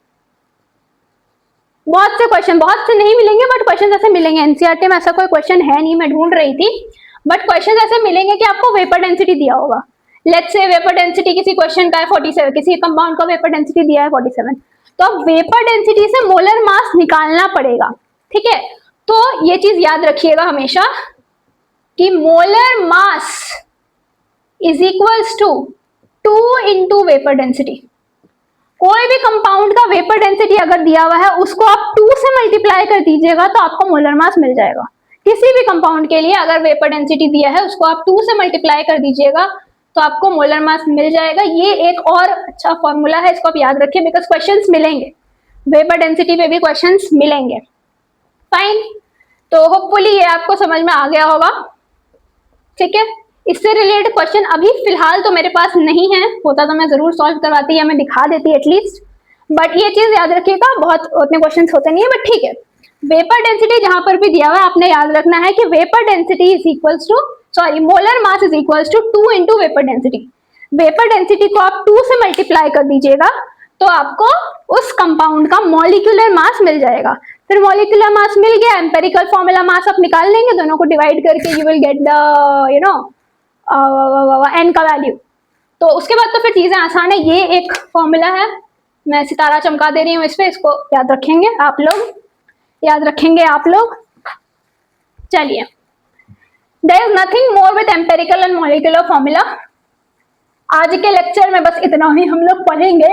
बहुत से क्वेश्चन, बहुत से नहीं मिलेंगे बट क्वेश्चन ऐसे मिलेंगे, एनसीईआरटी में ऐसा कोई क्वेश्चन है नहीं, मैं ढूंढ रही थी, बट क्वेश्चन ऐसे मिलेंगे कि आपको वेपर डेंसिटी दिया होगा। लेट्स से वेपर डेंसिटी किसी क्वेश्चन का है 47, किसी कंपाउंड का वेपर डेंसिटी दिया है 47, तो अब वेपर डेंसिटी से मोलर मास निकालना पड़ेगा, ठीक है? तो ये चीज याद रखिएगा हमेशा कि molar mass is equals to 2 into vapour density. कोई भी कंपाउंड का वेपर डेंसिटी अगर दिया हुआ है उसको आप 2 से मल्टीप्लाई कर दीजिएगा तो आपको मोलर मास मिल जाएगा। किसी भी कंपाउंड के लिए अगर वेपर डेंसिटी दिया है उसको आप 2 से मल्टीप्लाई कर दीजिएगा तो आपको मोलर मास मिल जाएगा। ये एक और अच्छा फॉर्मूला है, इसको आप याद रखिए बिकॉज क्वेश्चंस मिलेंगे, वेपर डेंसिटी पे भी क्वेश्चंस मिलेंगे। फाइन, तो होपफुली ये आपको समझ में आ गया होगा, ठीक है? इससे रिलेटेड क्वेश्चन अभी फिलहाल तो मेरे पास नहीं है, होता तो मैं जरूर सॉल्व करवाती या मैं दिखा देती एटलीस्ट, बट ये चीज याद रखिएगा, बहुत उतने क्वेश्चंस होते नहीं है, बट ठीक है। वेपर डेंसिटी जहां पर भी दिया हुआ है आपने याद रखना है कि vapour density is equals to, sorry molar mass is equals to 2 into vapour density. Vapour density को आप 2 से मल्टीप्लाई कर दीजिएगा तो आपको उस कंपाउंड का मॉलिक्यूलर मास मिल जाएगा। फिर मॉलिक्यूलर मास मिल गया, एम्पेरिकल फॉर्मूला मास आप निकाल लेंगे, दोनों को डिवाइड करके you will get the you know n का वैल्यू। तो उसके बाद तो फिर चीजें आसान है, ये एक फॉर्मूला है, मैं सितारा चमका दे रही हूँ इस पे, इसको याद रखेंगे आप लोग। याद रखेंगे आप लोग। चलिए, there is nothing more with empirical and molecular formula. आज के लेक्चर में बस इतना ही हम लोग पढ़ेंगे।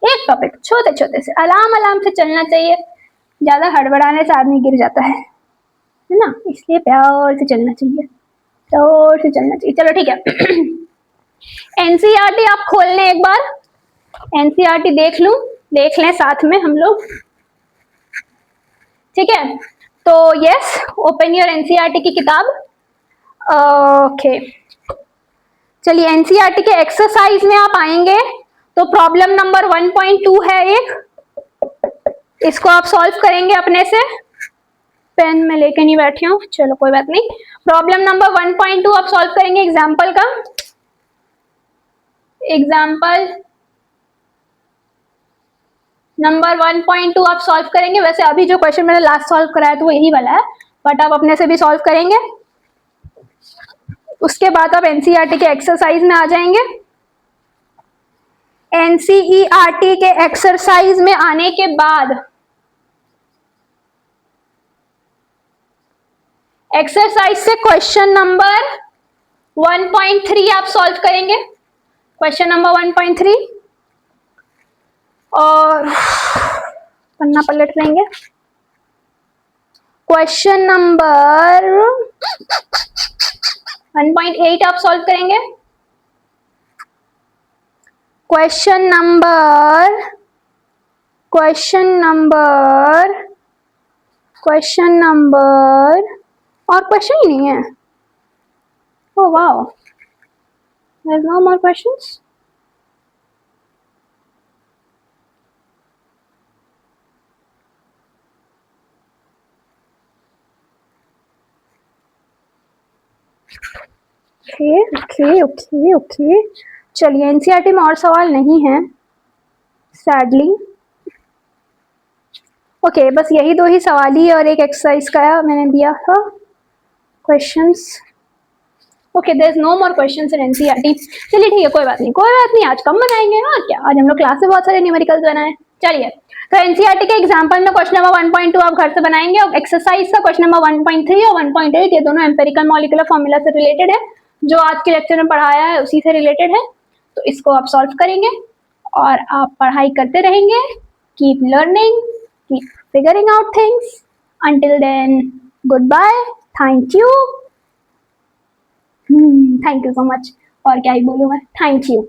एक टॉपिक छोटे छोटे से आराम से चलना चाहिए, ज्यादा हड़बड़ाने से आदमी गिर जाता है ना, इसलिए प्यार से चलना चाहिए, प्यार से चलना चाहिए। चलो ठीक है। एनसीईआरटी आप खोल लें एक बार, एनसीईआरटी देख लें साथ में हम लोग, ठीक है। तो यस, ओपन योर एनसीईआरटी की किताब। ओके, चलिए एनसीईआरटी के एक्सरसाइज में आप आएंगे तो प्रॉब्लम नंबर 1.2 है एक, इसको आप सॉल्व करेंगे अपने से। पेन में लेके नहीं बैठी हूँ, चलो कोई बात नहीं। प्रॉब्लम नंबर 1.2 आप सॉल्व करेंगे एग्जाम्पल का, एग्जाम्पल नंबर 1.2 आप सॉल्व करेंगे। वैसे अभी जो क्वेश्चन मैंने लास्ट सॉल्व कराया तो वो यही वाला है, बट आप अपने से भी सॉल्व करेंगे। उसके बाद आप एनसीईआरटी के एक्सरसाइज में आ जाएंगे। एनसीईआरटी के एक्सरसाइज में आने के बाद एक्सरसाइज से क्वेश्चन नंबर 1.3 आप सॉल्व करेंगे, क्वेश्चन नंबर 1.3, और पन्ना पलट लेंगे। क्वेश्चन नंबर 1.8 आप सॉल्व करेंगे। क्वेश्चन नंबर और क्वेश्चन ही नहीं है। Oh wow, there is no more questions. Okay, चलिए एनसीईआरटी में और सवाल नहीं है सैडली। ओके, बस यही दो ही सवाल ही और एक एक्सरसाइज का मैंने दिया था questions. Okay, there is no more questions in NCERT. चलिए ठीक है, कोई बात नहीं, आज कम बनाएंगे और क्या, आज हम लोग क्लास में बहुत सारे न्यूमेरिकल्स बनाए। चलिए, तो एनसीईआरटी के एग्जांपल में क्वेश्चन नंबर 1.2 आप घर से बनाएंगे, और एक्सरसाइज का क्वेश्चन नंबर 1.3 और 1.8 ये दोनों एम्पेरिकल मॉलिक्यूलर फॉर्मूला से रिलेटेड है, जो आज के लेक्चर में पढ़ाया है उसी से रिलेटेड है। तो इसको आप सॉल्व करेंगे और आप पढ़ाई करते रहेंगे। Keep learning, keep figuring out things. Until then, good bye, thank you. Thank you so much, और क्या ही बोलूँ मैं, थैंक यू।